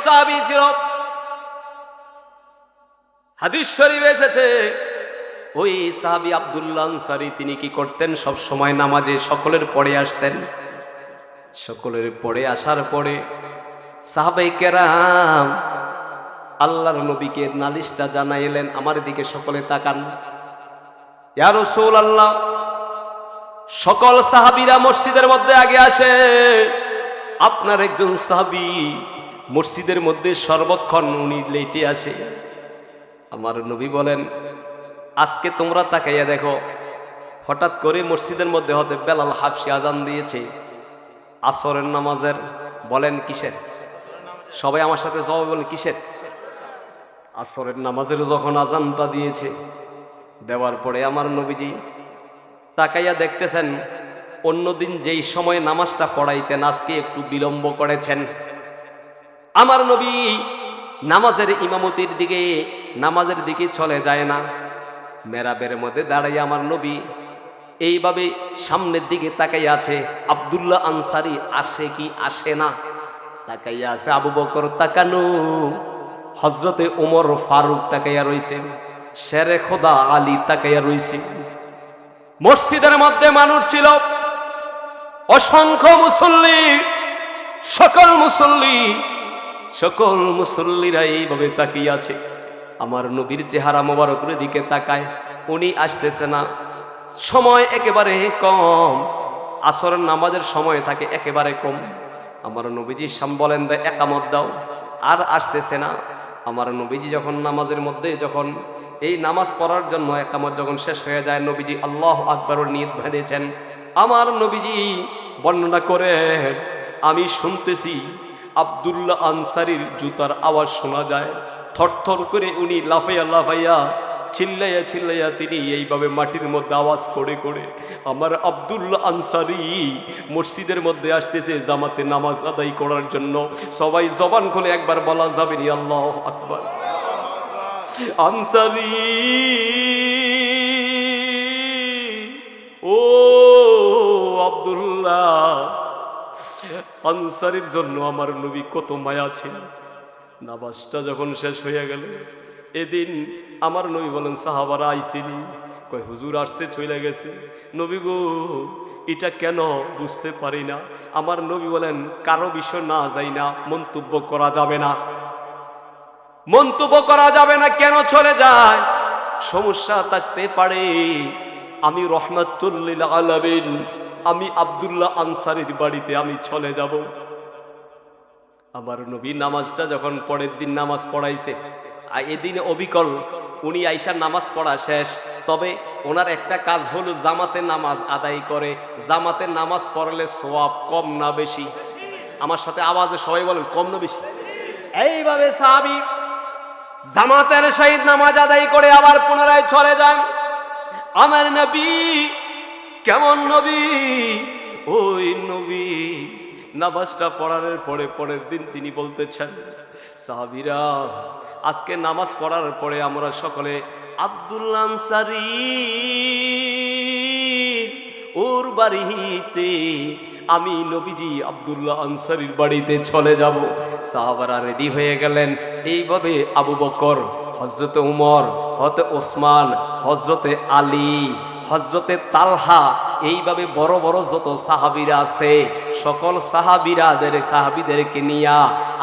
সাহাবী ছিল। হাদিস শরীফে এসেছে ওই সাহাবী আব্দুল্লাহ আনসারী তিনি কি করতেন, সব সময় নামাজে সকলের পড়ে আসতেন। সকলের পড়ে আসার পরে সাহাবায়ে কেরাম আল্লাহর নবীকে নালিশটা জানাইলেন, আমার দিকে সকলে তাকান। ইয়া রাসূলুল্লাহ, সকল সাহাবীরা মসজিদের মধ্যে আগে আসে, আপনার একজন সাহাবী মসজিদের মধ্যে সর্বক্ষণ উনি লেটে আসে। আমার নবী বলেন, আজকে তোমরা তাকাইয়া দেখো, হঠাৎ করে মসজিদের মধ্যে হতে বেলাল হাবশী আজান দিয়েছে আসরের নামাজের। বলেন কিসের? সবাই আমার সাথে জবাব বলেন কিসের? আসরের নামাজের যখন আজানটা দিয়েছে, দেওয়ার পরে আমার নবীজি তাকাইয়া দেখতেছেন অন্যদিন যেই সময় নামাজটা পড়াইতেন আজকে একটু বিলম্ব করেছেন। আমার নবী নামাজের ইমামতির দিকে নামাজের দিকে চলে যায় না, মেরাবের মধ্যে দাঁড়াইয়া আমার নবী এইভাবে সামনের দিকে তাকাইয়া আছে। আব্দুল্লাহ আনসারী আসে কি আসে না তাকাইয়া আছে। আবু বকর তাকানো, হযরতে ওমর ফারুক তাকাইয়া রইছে, শেরে খোদা আলী তাকাইয়া রইছে। মসজিদের মধ্যে মানুষ ছিল অসংখ্য মুসল্লি, সকল মুসল্লিরা এইভাবে তাকিয়ে আছে। আমার নবীর চেহারা মোবারকের দিকে তাকায়, উনি আসতেছে না। সময় একেবারে কম, আসরের নামাজের সময় থাকে একেবারে কম। আমার নবীজি বলেন দে একামত দাও, আর আসতেছে না। আমার নবীজি যখন নামাজের মধ্যে যখন এই নামাজ পড়ার জন্য একামত যখন শেষ হয়ে যায়, নবীজি আল্লাহু আকবারের নিয়ত বেঁধেছেন। আমার নবীজি বর্ণনা করে, আমি শুনতেছি আব্দুল্লাহ আনসারীর জুতার আওয়াজ শোনা যায়। থরথর করে উনি লাফাইয়া চিল্লাইয়া তিনি এইভাবে মাটির মধ্যে আওয়াজ করে আমার আব্দুল্লাহ আনসারী মসজিদের মধ্যে আসতেছে জামাতে নামাজ আদায় করার জন্য। সবাই জবান খুলে একবার বলা যাবে নি আল্লাহু আকবার। আনসারী, ও আব্দুল্লাহ আনসারীর জন্য আমার নবী কত মায়া ছিল। নামাজটা যখন শেষ হয়ে গেল, এদিন আমার নবী বলেন সাহাবারা আইসিনি, কয় হুজুর আসছে চলে গেছে। নবী গো এটা কেন বুঝতে পারি না। আমার নবী বলেন কারো বিষয় না যাই না, মন্তব্য করা যাবে না। কেন চলে যায়? সমস্যা থাকতে পারে। আমি রহমাতুল লিল আলামিন, আমি আব্দুল্লাহ আনসারীর বাড়িতে আমি চলে যাব। আমার নবী নামাজটা যখন পরের দিন নামাজ পড়াইছে, এদিনে অবিকল উনি আইসা নামাজ পড়া শেষ। তবে ওনার একটা কাজ হলো জামাতে নামাজ আদায় করে। জামাতে নামাজ পড়লে সওয়াব কম না বেশি? আমার সাথে আওয়াজে সবাই বলেন কম না বেশি? এইভাবে সাহাবী জামাতের সহিত নামাজ আদায় করে আবার পুনরায় চলে যান। আমার নবী কেমন নবী? ওই নবী নামাজটা পড়ার পরে পরের দিন তিনি বলতেছেন, সাহাবীরা আজকে নামাজ পড়ার পরে আমরা সকলে আব্দুল্লাহ আনসারী ওর বাড়িতে, আমি নবীজি আব্দুল্লাহ আনসারীর বাড়িতে চলে যাব। সাহাবারা রেডি হয়ে গেলেন। এইভাবে আবু বকর, হযরতে উমর, হযরতে ওসমান, হযরতে আলী, হযরতে তালহা, এইভাবে বড় বড় যত সাহাবীরা আছে সকল সাহাবীদেরকে নিয়া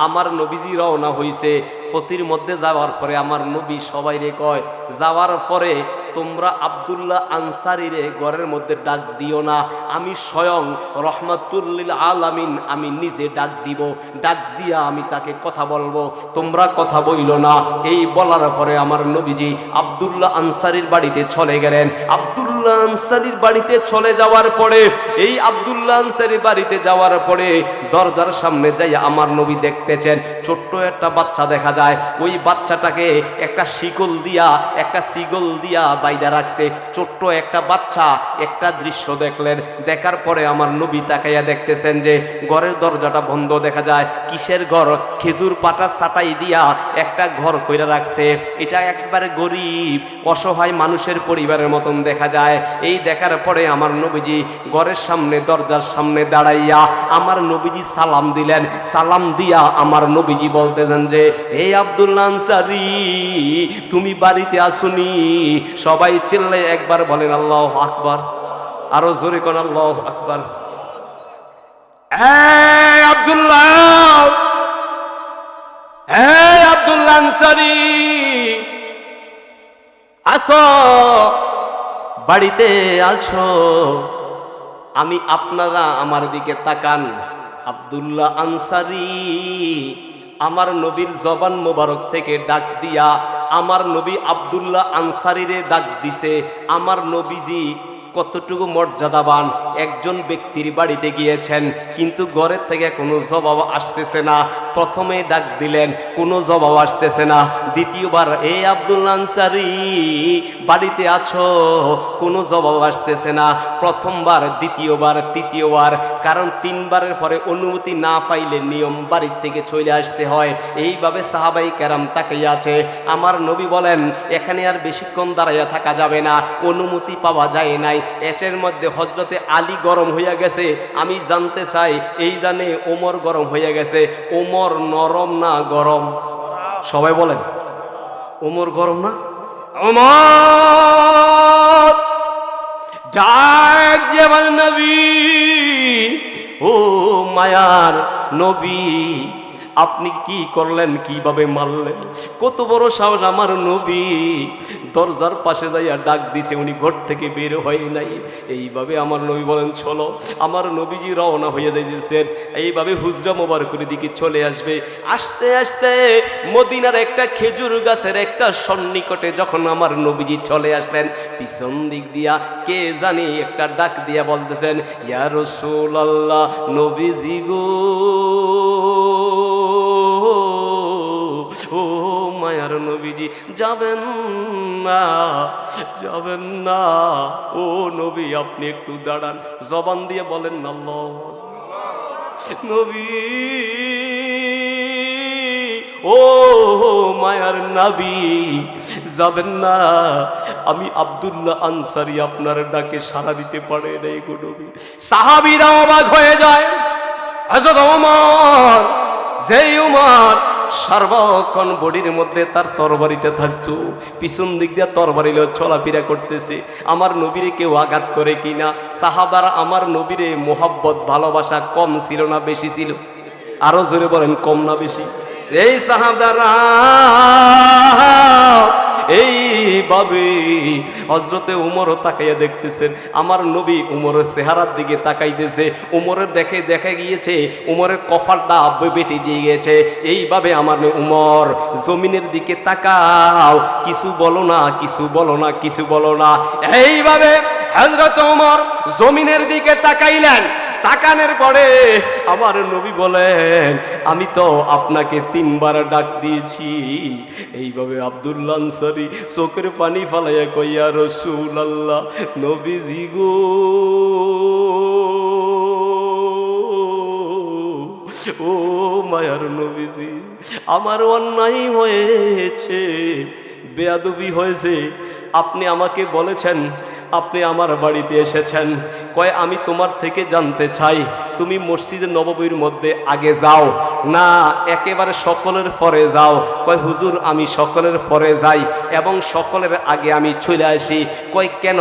আমার নবীজি রওনা হইছে। ফতির মধ্যে যাওয়ার পরে আমার নবী সবাইরে কয়, যাওয়ার পরে তোমরা আব্দুল্লাহ আনসারীরে ঘরের মধ্যে ডাক দিও না, আমি স্বয়ং রহমাতুল লিল আলামিন আমি নিজে ডাক দিব, ডাক দিয়া আমি তাকে কথা বলবো, তোমরা কথা বইলো না। এই বলার পরে আমার নবীজি আব্দুল্লাহ আনসারীর বাড়িতে চলে গেলেন। আব্দুল্লাহ আনসারীর বাড়িতে চলে যাওয়ার পরে, এই আব্দুল্লাহ আনসারীর বাড়িতে যাওয়ার পরে দরজার সামনে যাইয়া আমার নবী দেখতেছেন ছোট্ট একটা বাচ্চা দেখা যায়। ওই বাচ্চাটাকে একটা শিকল দিয়া বাইদা রাখছে। ছোট্ট একটা বাচ্চা একটা দৃশ্য দেখলেন। দেখার পরে আমার নবী তাকাইয়া দেখতেছেন যে ঘরের দরজাটা বন্ধ দেখা যায়। কিসের ঘর? খেজুর পাতা ছাটাই দিয়া একটা ঘর কইরা রাখছে। এটা একবারে গরিব অসহায় মানুষের পরিবারের মতন দেখা যায়। এই দেখার পরে আমার নবীজি ঘরের সামনে দরজা দরজার সামনে দাঁড়াইয়া আমার নবীজি সালাম দিলেন। সালাম দিয়া আমার নবীজি বলতেছেন যে, হে আব্দুল্লাহ আনসারী, তুমি বাড়িতে আসুনি? সবাই চিল্লাই একবার বলেন আল্লাহু আকবার, আরো জোরে কোন আল্লাহু আকবার। এই আব্দুল্লাহ, এই আব্দুল্লাহ আনসারী, আসো, বাড়িতে আছো? আমি আপনারা আমার দিকে তাকান। আব্দুল্লাহ আনসারী আমার নবীর জবান মোবারক থেকে ডাক দিয়া আমার নবী আব্দুল্লাহ আনসারীরে ডাক দিছে। আমার নবীজি কতটুকু মর্যাদাবান, একজন ব্যক্তির বাড়িতে গিয়েছেন কিন্তু ঘরের থেকে কোনো জবাব আসতেছে না। প্রথমে ডাক দিলেন, কোনো জবাব আসতেছে না। দ্বিতীয়বার, এ আব্দুল্লাহ আনসারী বাড়িতে আছো? কোনো জবাব আসতেছে না। প্রথমবার, দ্বিতীয়বার, তৃতীয়বার, কারণ তিনবারের পরে অনুমতি না পাইলে নিয়ম বাড়ির থেকে চলে আসতে হয়। এইভাবে সাহাবাই কেরাম তাকিয়ে আছে। আমার নবী বলেন, এখানে আর বেশিক্ষণ দাঁড়াইয়া থাকা যাবে না, অনুমতি পাওয়া যায় নাই। এসের মধ্যে হযরতে আলী গরম হইয়া গেছে। আমি জানতে চাই, এই জানে ওমর গরম হইয়া গেছে। ওমর নরম না গরম? সবাই বলেন, ওমর গরম না? ওমর ডাক যে বল, নবী, ও মায়ার নবী, আপনি কি করলেন, কিভাবে মারলেন? কত বড় সাহস আমার নবী! দরজার পাশে যাইয়া ডাক দিছে, উনি ঘর থেকে বের হয় নাই। এইভাবে আমার নবী বলেন, চলো। আমার নবীজি রওনা হয়ে যাইতেছেন, এইভাবে হুজরা মোবারকের দিকে চলে আসবে। আস্তে আস্তে মদিনার একটা খেজুর গাছের একটা সন্নিকটে যখন আমার নবীজি চলে আসলেন, পিছন দিক দিয়া কে জানি একটা ডাক দিয়া বলতেছেন, ইয়া রাসূলুল্লাহ, নবীজি গো, ও মায়ার নবীজি, যাবেন না, যাবেন না, ও নবী আপনি একটু দাঁড়ান। জবান দিয়ে বলেন না আল্লাহ। নবী, ও মায়ার নবী, যাবেন না? আমি আব্দুল্লাহ আনসারী আপনার ডাকে সাড়া দিতে পারে নাই গো নবী। সাহাবীরা অবাক হয়ে যায়। হযরত ওমর, যেই ওমর সর্বক্ষণ বডির মধ্যে তার তরবারিটা থাকতো, পিছন দিক দিয়ে তরবারি লয়ে চলাফেরা করতেছে, আমার নবীরে কেউ আঘাত করে কিনা। সাহাবারা আমার নবীরে মোহাব্বত ভালোবাসা কম ছিল না বেশি ছিল? আরো জোরে বলেন, কম না বেশি? এই সাহাবারা এইভাবে হযরতে উমরও তাকাইয়া দেখতেছেন। আমার নবী উমরের চেহারার দিকে তাকাইতেছে। উমরের দেখে দেখা গিয়েছে উমরের কপালটা বেটে গিয়েছে। এইভাবে আমার উমর, জমিনের দিকে তাকাও, কিছু বলো না, কিছু বলো না, কিছু বলো না। এইভাবে হযরত উমর জমিনের দিকে তাকাইলেন। তাকানোর পরে আমার নবী বলেন, আমি তো আপনাকে তিনবার ডাক দিয়েছি। এইভাবে আব্দুল্লাহ আনসারী চোখের পানি ফালাইয়া কই, ইয়া রাসূলুল্লাহ, নবীজি গো, ও মায়ার নবীজি, আমার অন্যায় হয়েছে, বেয়াদবি হয়েছে। আপনি আমাকে বলেছেন, আপনি আমার বাড়িতে এসেছেন, কয় আমি তোমার থেকে জানতে চাই, তুমি মসজিদে নববীর মধ্যে আগে যাও না একেবারে সকলের পরে যাও? কয় হুজুর, আমি সকলের পরে যাই এবং সকলের আগে আমি চলে আসি। কয় কেন?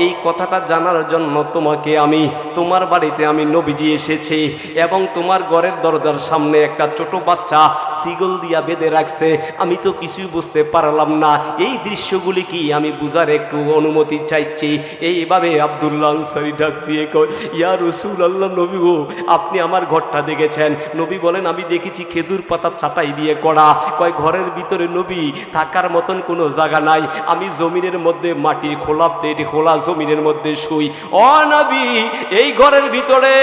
এই কথাটা জানার জন্য তোমাকে আমি, তোমার বাড়িতে আমি নবীজি এসেছি এবং তোমার ঘরের দরজার সামনে একটা ছোট বাচ্চা শিকল দিয়া বেঁধে রাখছে, আমি তো কিছুই বুঝতে পারলাম না। এই দৃশ্যগুলি কি আমি বুঝার একটু অনুমতি চাইছি। এইভাবে আব্দুল্লাহ আনসারী ডাক দিয়ে কয়, ইয়া রাসূলুল্লাহ, নবী গো, আপনি আমার ঘরটা দেখেছেন? নবী বলেন, আমি দেখেছি খেজুর পাতা চাটাই দিয়ে করা। কয় ঘরের ভিতরে নবী থাকার মতন কোনো জায়গা নাই, আমি জমিনের মধ্যে মাটির খোলা প্লেট খোলা জমিনের মধ্যে শুই। ও নবী, এই ঘরের ভিতরে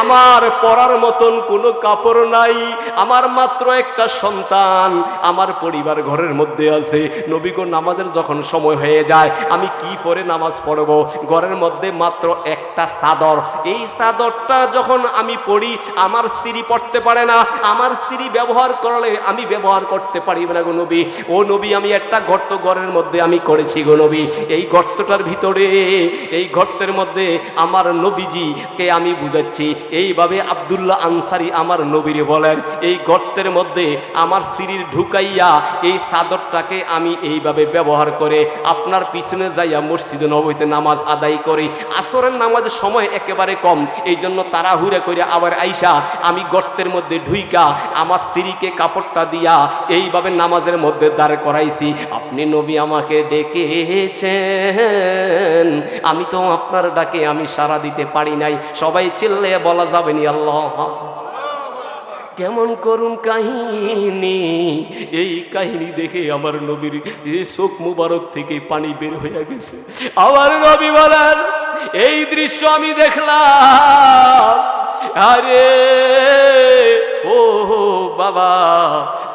আমার পরার মতন কোনো কাপড় নাই, আমার মাত্র একটা সন্তান, আমার পরিবার ঘরের মধ্যে আছে। নবী গো, নামাজের যখন সময় হয়ে যায় আমি কি পরে নামাজ পড়ব? ঘরের মধ্যে মাত্র একটা চাদর, এই চাদরটা যখন আমি পড়ি আমার স্ত্রী পড়তে পারে না, আমার স্ত্রী ব্যবহার করলে আমি ব্যবহার করতে পারি না গো নবী। ও নবী, আমি একটা গর্ত ঘরের মধ্যে আমি করেছি গো নবী। এই গর্তটার ভিতরে, এই গর্তের মধ্যে আমার নবীজিকে আমি বুঝাচ্ছি। এইভাবে আব্দুল্লাহ আনসারী আমার নবীরে বলেন, এই গর্তের মধ্যে আমার স্ত্রীর ঢুকাইয়া এই চাদরটাকে আমি এইভাবে ব্যবহার করে আপনার পিছনে যাইয়া মসজিদে নববীতে নামাজ আদায় করি। আসরের নামাজের সময় একেবারে কম, এই জন্য তাড়াহুড়া করে আবার আইসা আমি গর্তের মধ্যে ঢুইকা আমার স্ত্রীকে কাপড়টা দিয়া এইভাবে নামাজের মধ্যে দাঁড় করাইছি। আপনি নবী আমাকে ডেকেছেন, আমি তো আপনার ডাকে আমি সাড়া দিতে পারি নাই। সবাই চিল্লে বলা যাবে নি আল্লাহ। কেমন করুণ কাহিনী! এই কাহিনী দেখে আমার নবীর চোখ মুবারক থেকে পানি বের হয়ে গেছে। আমার নবী বলেন, এই দৃশ্য আমি দেখলাম, আরে ও বাবা,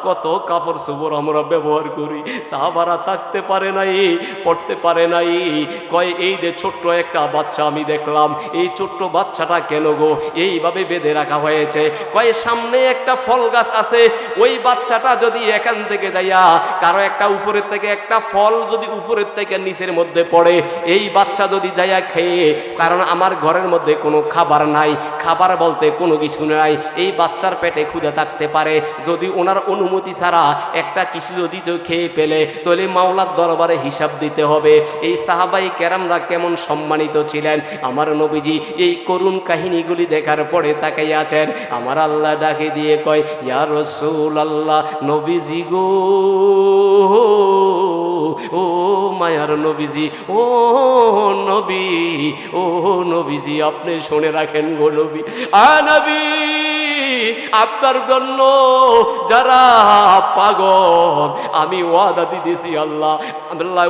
কত কাপড় চোপড় আমরা ব্যবহার করি, সাহাবারা থাকতে পারে নাই, পড়তে পারে নাই। কয় এই যে ছোট্ট একটা বাচ্চা আমি দেখলাম, এই ছোট্ট বাচ্চাটা কেন গো এইভাবে বেঁধে রাখা হয়েছে? কয় সামনে একটা ফল গাছ আছে, ওই বাচ্চাটা যদি এখান থেকে যাইয়া কারো একটা উপরের থেকে একটা ফল যদি উপরের থেকে নিচের মধ্যে পড়ে, এই বাচ্চা যদি যাইয়া খেয়ে, কারণ আমার ঘরের মধ্যে কোনো খাবার নাই, খাবার বলতে কোনো কিছু নাই, এই বাচ্চার পেটে ক্ষুধা থাকতে পারে, যদি ওনার অনুমতি ছাড়া একটা কিছু যদি খেয়ে পেলে তাহলে মাওলার দরবারে হিসাব দিতে হবে। এই সাহাবাই কেরামরা কেমন সম্মানিত ছিলেন! আমার নবীজি এই করুণ কাহিনীগুলি দেখার পরে তাকাই আছেন। আমার আল্লাহ ডাকে দিয়ে কয়, ইয়া রাসূলুল্লাহ, নবীজি গো, ও মায়ার নবীজি, ও নবী, ও নবীজি, আপনি শুনে রাখেন গো নবী। নবী, আপনার জন্য যারা পাগল, আমি ওয়াদা দিতেছি, আল্লাহ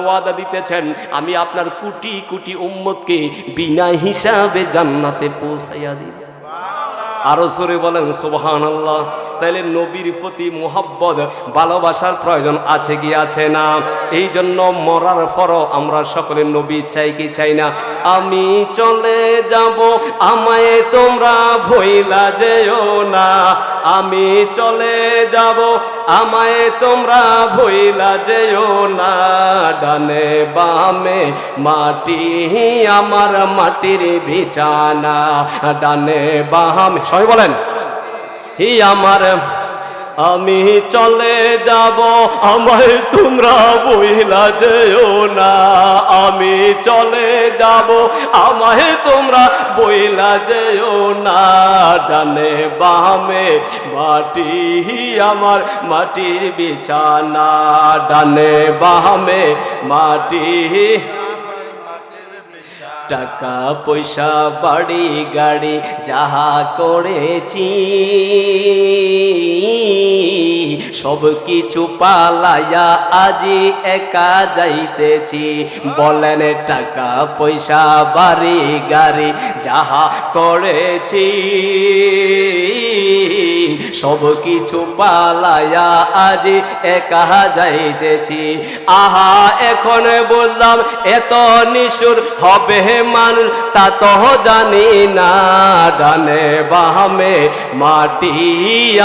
ওয়াদা দিতেছেন, আমি আপনার কোটি কোটি উম্মতকে বিনা হিসাবে জান্নাতে পৌঁছাইয়া দিব। আরো জোরে বলেন সুবহানাল্লাহ। তাইলে নবীর প্রতি মোহাব্বত ভালোবাসার প্রয়োজন আছে কি আছে না? এই জন্য মরার পরও আমরা সকলে নবী চাই কি চাই না? আমি চলে যাব, আমায় তোমরা ভুইলা যেও না, আমি চলে যাব, আমায় তোমরা ভুইলা যেও না, ডানে বামে মাটি আমার মাটির বিছানা, ডানে বামে, সবাই বলেন, হি আমার, আমি চলে যাব, আমায় তোমরা ভুইলা যেও না, আমি চলে যাব, আমায় তোমরা ভুইলা যেও না, ডানে বামে মাটি আমার মাটির বিছানা, ডানে বামে মাটি, টাকা পয়সা বাড়ি গাড়ি যাহা করেছি সব কিছু পালাইয়া আজি একা যাইতেছি। বলেন, টাকা পয়সা বাড়ি গাড়ি যাহা করেছি সব কিছু পালাইয়া আজি একা যাইতেছি। আহা, এখন বললাম এত নিষ্ঠুর হবে মানুষ, তা তো জানি না, ডানে বামে মাটি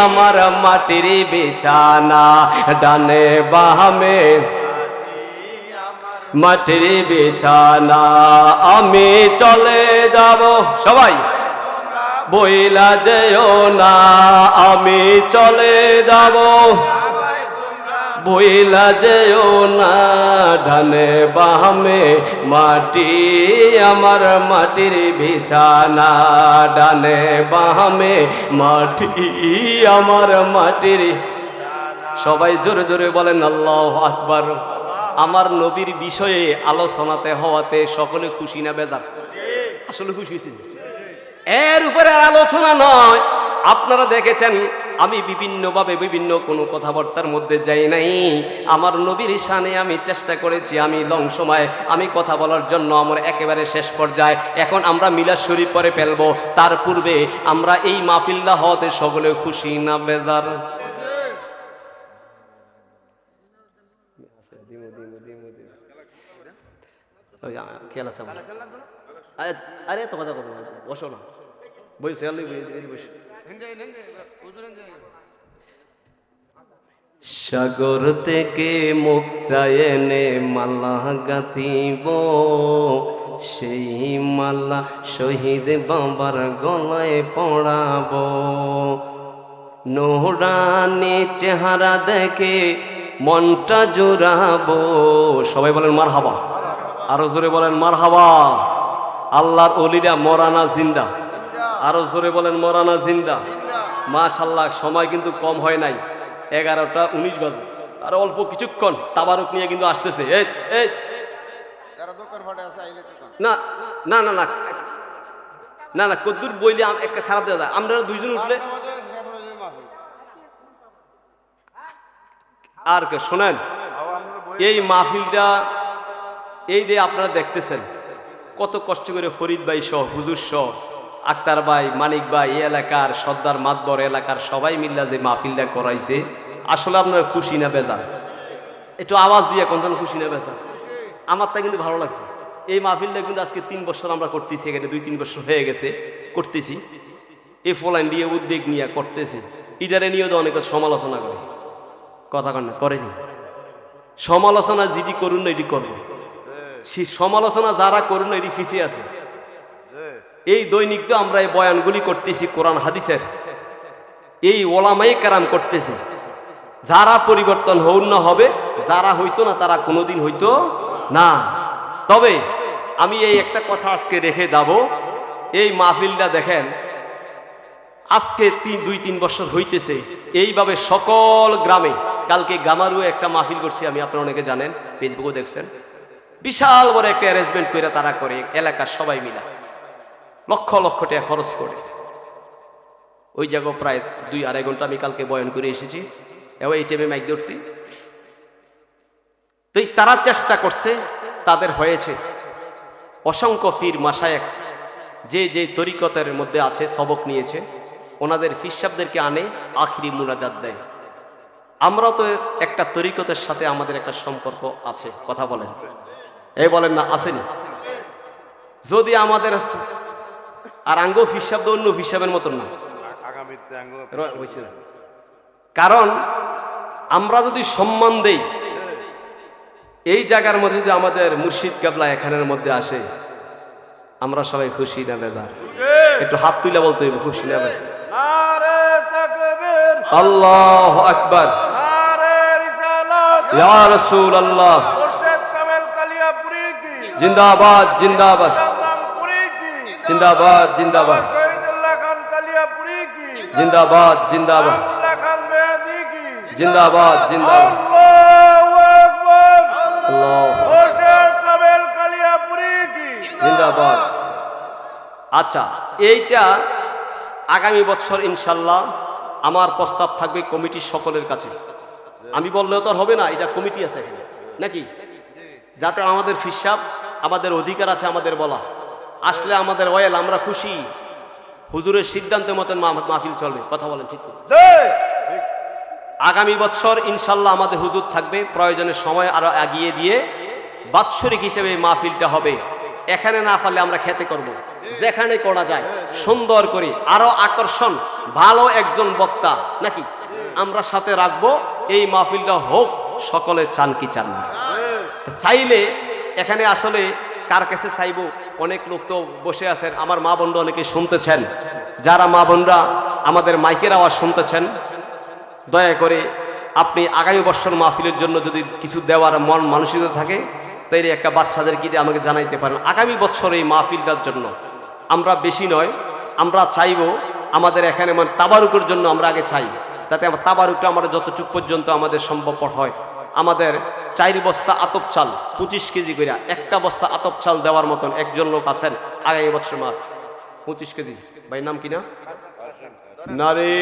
আমার মাটির বিছানা, ডানে বামে মাটির বিছানা, আমি চলে যাব, সবাই বইলা যেও না, আমি চলে যাব, বইলা যেও না, ডানে বামে মাটি আমার মাটির বিছানা, ডানে বামে মাটি আমার মাটির। সবাই জোরে জোরে বলেন আল্লাহু আকবার। আমার নবীর বিষয়ে আলোচনাতে হওয়াতে সকলে খুশি না বেজার? আসলে খুশি হয়েছেন? এর উপরে আলোচনা নয়। আপনারা দেখেছেন আমি বিভিন্নভাবে বিভিন্ন কোনো কথাবার্তার মধ্যে যাই নাই। আমার নবীর শানে আমি চেষ্টা করেছি, আমি লং সময় আমি কথা বলার জন্য আমার একেবারে শেষ পর্যায়ে। এখন আমরা মিলাদ শরীফ পরে ফেলবো, তার পূর্বে আমরা এই মাহফিলটা হওয়াতে সকলে খুশি না বেজার? খেয়াল আছে? আরে তো কথা বসো না, বলছে সাগর থেকে মুক্তা এনে মালা গাঁথিব, সেই মালা শহীদ বাবার গলায় পড়াবো। নোহরানি চেহারা দেখে মনটা জোড়াবো। সবাই বলেন মারহাবা, আরো জোরে বলেন মারহাবা। আল্লাহর ওলিরা মরানা জিন্দা, আরো জোরে বলেন মরানা জিন্দা। মাশাআল্লাহ, সময় কিন্তু কম হয় নাই, 11টা 19 বাজে, আর অল্প কিছুক্ষণ তাবারুক নিয়ে কিন্তু আসতেছে। এই না না না না না না কদ্দুর বইলে একটা খারাপ দেওয়া যায়। আমরা দুইজন উঠলে আর কে শোনেন, এই মাহফিলটা এই যে আপনারা দেখতেছেন কত কষ্ট করে ফরিদ ভাই সহ, হুজুর সহ, আক্তার ভাই, মানিক ভাই, এই এলাকার সর্দার মাতবর এলাকার সবাই মিল্লা যে মাহফিলটা করাইছে, আসলে আপনার খুশি না বেজার? একটু আওয়াজ দিয়ে কোন খুশি না বেজার? আমার তা কিন্তু ভালো লাগছে। এই মাহফিলটা কিন্তু আজকে 3 বছর আমরা করতেছি, এখানে 2-3 বছর হয়ে গেছে করতেছি। এই ফলাইন দিয়ে উদ্যোগ নিয়ে করতেছি। ইদারে নিয়েও তো অনেক সমালোচনা করে, কথা কন্যা করেনি। সমালোচনা যেটি করুন না এটি করবো, সেই সমালোচনা যারা করুন না এটি পিছিয়ে আছে। এই দৈনিক তো আমরা এই বয়ানগুলি করতেছি কোরআন হাদিসের, এই ওলামায়ে কেরাম করতেছি। যারা পরিবর্তন হউন না হবে, যারা হইতো না তারা কোনোদিন হইতো না। তবে আমি এই একটা কথা আজকে রেখে যাব, এই মাহফিলটা দেখেন আজকে 2-3 বছর হইতেছে এইভাবে সকল গ্রামে। কালকে গামারুয়ে একটা মাহফিল করছি আমি, আপনারা অনেকে জানেন, ফেসবুকে দেখছেন। বিশাল বড় একটা অ্যারেঞ্জমেন্ট করে তারা করে, এলাকার সবাই মিলা লক্ষ লক্ষ টাকা খরচ করে। ওই জায়গায় প্রায় 2-2.5 ঘন্টা আমি কালকে বয়ান করে এসেছি, এবং এই টাইমে মাইক ধরছি। তো তারা চেষ্টা করছে, তাদের হয়েছে। অসংখ্য পীর মাশায়েখ যে যে তরিকতের মধ্যে আছে, সবক নিয়েছে, ওনাদের ফিসাবদেরকে আনে আখিরি মুনাজাত দেয়। আমরা তো একটা তরিকতের সাথে আমাদের একটা সম্পর্ক আছে, কথা বলেন, এই বলেন না আসেনি? যদি আমাদের আর আঙ্গ ফিসাব অন্য ফিসাবের মতন না, কারণ আমরা যদি সম্মান দেই, এই জায়গার মধ্যে যদি আমাদের মুর্শিদ কেবলা এখানের মধ্যে আসে, আমরা সবাই খুশি না বেজার? একটু হাত তুলে বলতে হইব খুশি না বেজার? আল্লাহু আকবার, ইয়া রাসূলুল্লাহ, জিন্দাবাদ জিন্দাবাদ জিন্দাবাদ জিন্দাবাদ জিন্দাবাদ জিন্দাবাদ জিন্দাবাদ জিন্দাবাদ। জিন্দাবাদ। আচ্ছা, এইটা আগামী বছর ইনশাল্লাহ আমার প্রস্তাব থাকবে কমিটির সকলের কাছে। আমি বললেও তো হবে না, এটা কমিটি আছে এখানে নাকি, যাতে আমাদের ফিসাব, আমাদের অধিকার আছে আমাদের বলা। আসলে আমাদের ওয়েল, আমরা খুশি, হুজুরের সিদ্ধান্তের মতন মাহফিল চলবে, কথা বলেন ঠিক? আগামী বছর ইনশাল্লাহ আমাদের হুজুর থাকবে, প্রয়োজনের সময় আরো এগিয়ে দিয়ে বাৎসরিক হিসেবে মাহফিলটা হবে। এখানে না পারলে আমরা খেতে করব, যেখানে করা যায় সুন্দর করে আরো আকর্ষণ, ভালো একজন বক্তা নাকি আমরা সাথে রাখবো। এই মাহফিলটা হোক, সকলে চান কি চান না? চাইলে এখানে আসলে কার কাছে চাইবো, অনেক লোক তো বসে আছেন, আমার মা বোনরা অনেকে শুনতেছেন। যারা মা বোনরা আমাদের মাইকের আওয়াজ শুনতেছেন, দয়া করে আপনি আগামী বছর মাহফিলের জন্য যদি কিছু দেওয়ার মন মানসিকতা থাকে, তাইলে একটা বাচ্চাদেরকে যে আমাকে জানাইতে পারেন। আগামী বছর এই মাহফিলটার জন্য আমরা বেশি নয়, আমরা চাইবো আমাদের এখানে মানে তাবারুকের জন্য আমরা আগে চাই, যাতে আমার তাবারুকটা আমাদের যতটুকু পর্যন্ত আমাদের সম্ভবপর হয়। আমাদের 4 বস্তা আতপ চাল 25 কেজি করে, একটা বস্তা আতপ চাল দেওয়ার মতন একজন লোক আছেন আগামী বছর মাস 25 কেজি। ভাই নাম কিনা? নারে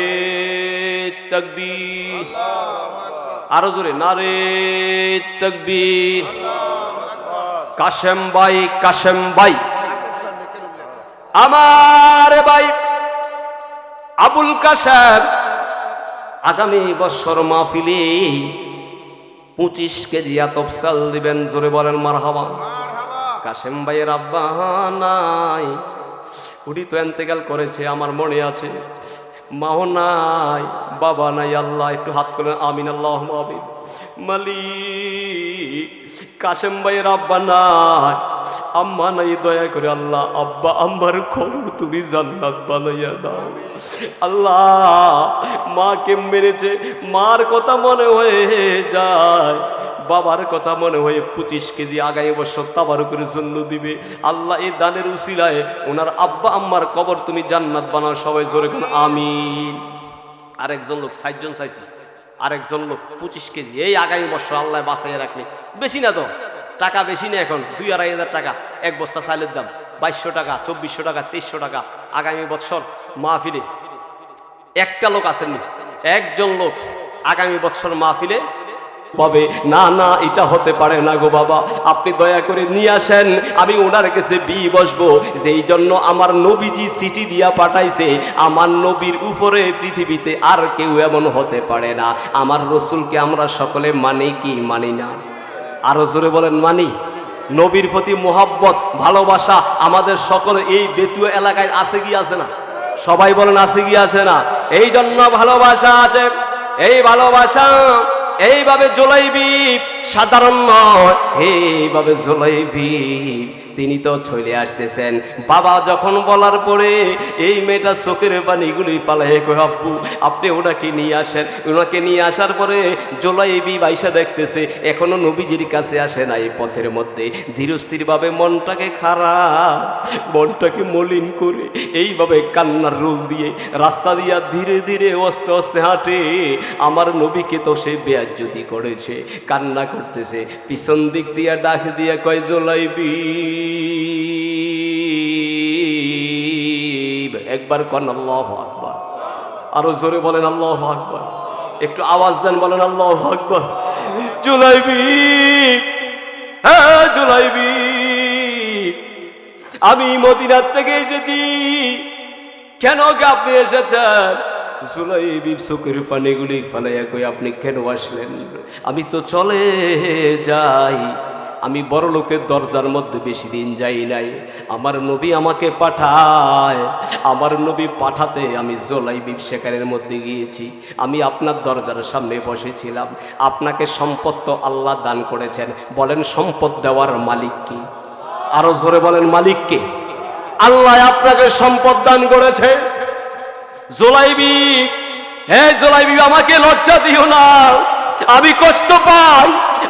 তাকবীর, আরো জোরে নারে তাকবীর। কাশেম ভাই, কাশেম ভাই, আমার ভাই আবুল কাশেম আগামী বছর মাহফিলে 25 কেজি আতপ চাল দিবেন। জোরে বলেন মারহাবা। কাশেম ভাইয়ের আব্বা নাই, উনি তো এন্তেকাল করেছে, আমার মনে আছে। মাও নাই, বাবা নাই। আল্লাহ একটু হাত করে আমিন, আল্লাহ আমিন। মালিক, কাশেম ভাইয়ের আব্বা নাই, আম্মা নাই, দয়া করে আল্লাহ আব্বা আম্মার খবর তুমি জান্নাত বানাইয়া দাও। আল্লাহ, মাকে মেরেছে, মার কথা মনে হয়ে যায়, বাবার কথা মনে হয়ে 25 কেজি আগামী বছর তাবারুকের জন্য দিবে। আল্লাহ এই দানের উসিলায় ওনার আব্বা আম্মার কবর তুমি জান্নাত বানাও। সবাই জোরে কোন আমিন। আরেকজন লোক 60 জন চাইছে, আরেকজন লোক 25 কেজি এই আগামী বছর আল্লাহ বাঁচাইয়া রাখলে। বেশি না তো টাকা, বেশি না, এখন 2-2.5 টাকা এক বস্তা চালের দাম, 2200 টাকা, 2400 টাকা, 2300 টাকা। আগামী বছর মাহফিলে একটা লোক আসেননি, একজন লোক আগামী বছর মাহফিলে পাবে না। না, এটা হতে পারে না গো বাবা, আপনি দয়া করে নিয়ে আসেন, আমি ওনার কাছে বসবো। যেই জন্য আমার নবীজি চিঠি দিয়া পাঠাইছে, আমার নবীর উপরে পৃথিবীতে আর কেউ এমন হতে পারে না। আমার রসুলকে আমরা সকলে মানি কি মানি না? আরো জোরে বলেন মানি। নবীর প্রতি মোহাব্বত, ভালোবাসা আমাদের সকলে এই বেতুয়া এলাকায় আছে কি আছে না? সবাই বলেন আছে কি আছে না? এই জন্য ভালোবাসা আছে। এই ভালোবাসা এইভাবে জুলাইবি সাধারণ নয়, এইভাবে জুলাইবি তিনি তো চলে আসতেছেন। বাবা যখন বলার পরে এই মেয়েটা চোখের পানিগুলি পালাই কয়, আব্বু আপনি ওনাকে নিয়ে আসেন। ওনাকে নিয়ে আসার পরে জুলাইবি বাইসা দেখতেছে এখনো নবীজির কাছে আসে নাই। পথের মধ্যে ধীরস্থিরভাবে মনটাকে খারাপ, মনটাকে মলিন করে এইভাবে কান্নার রোল দিয়ে রাস্তা দিয়া ধীরে ধীরে আস্তে আস্তে হাঁটে। আমার নবীকে তো সে বেয়াজ্জতি করেছে, কান্না করতেছে। পিছন দিক দিয়া ডাক দিয়া কয়, জুলাইবি। একবার কন আল্লাহু আকবার, আরো জোরে বলেন আল্লাহু আকবার, একটু আওয়াজ দেন, বলেন আল্লাহু আকবার। জুলাইবি, হ্যাঁ জুলাইবি, আমি মদিনার থেকে এসেছি। কেন কে আপনি এসেছেন? জুলাইবির চোখের পানিগুলি ফালাইয়া কই, আপনি কেন আসলেন? আমি তো চলে যাই, আমি বড় লোকের দরজার মধ্যে বেশি দিন যাই নাই। আমার নবী আমাকে পাঠায়, আমার নবী পাঠাতে আমি জুলাইবি সেখানের মধ্যে গিয়েছি। আমি আপনার দরজার সামনে বসেছিলাম। আপনাকে সম্পদ তো আল্লাহ দান করেছেন, বলেন সম্পদ দেওয়ার মালিক কি? আরো জোরে বলেন মালিক কে? আল্লাহ আপনাকে সম্পদ দান করেছে। জুলাইবি, হে জুলাইবি, আমাকে লজ্জা দিও না, আমি কষ্ট পাই,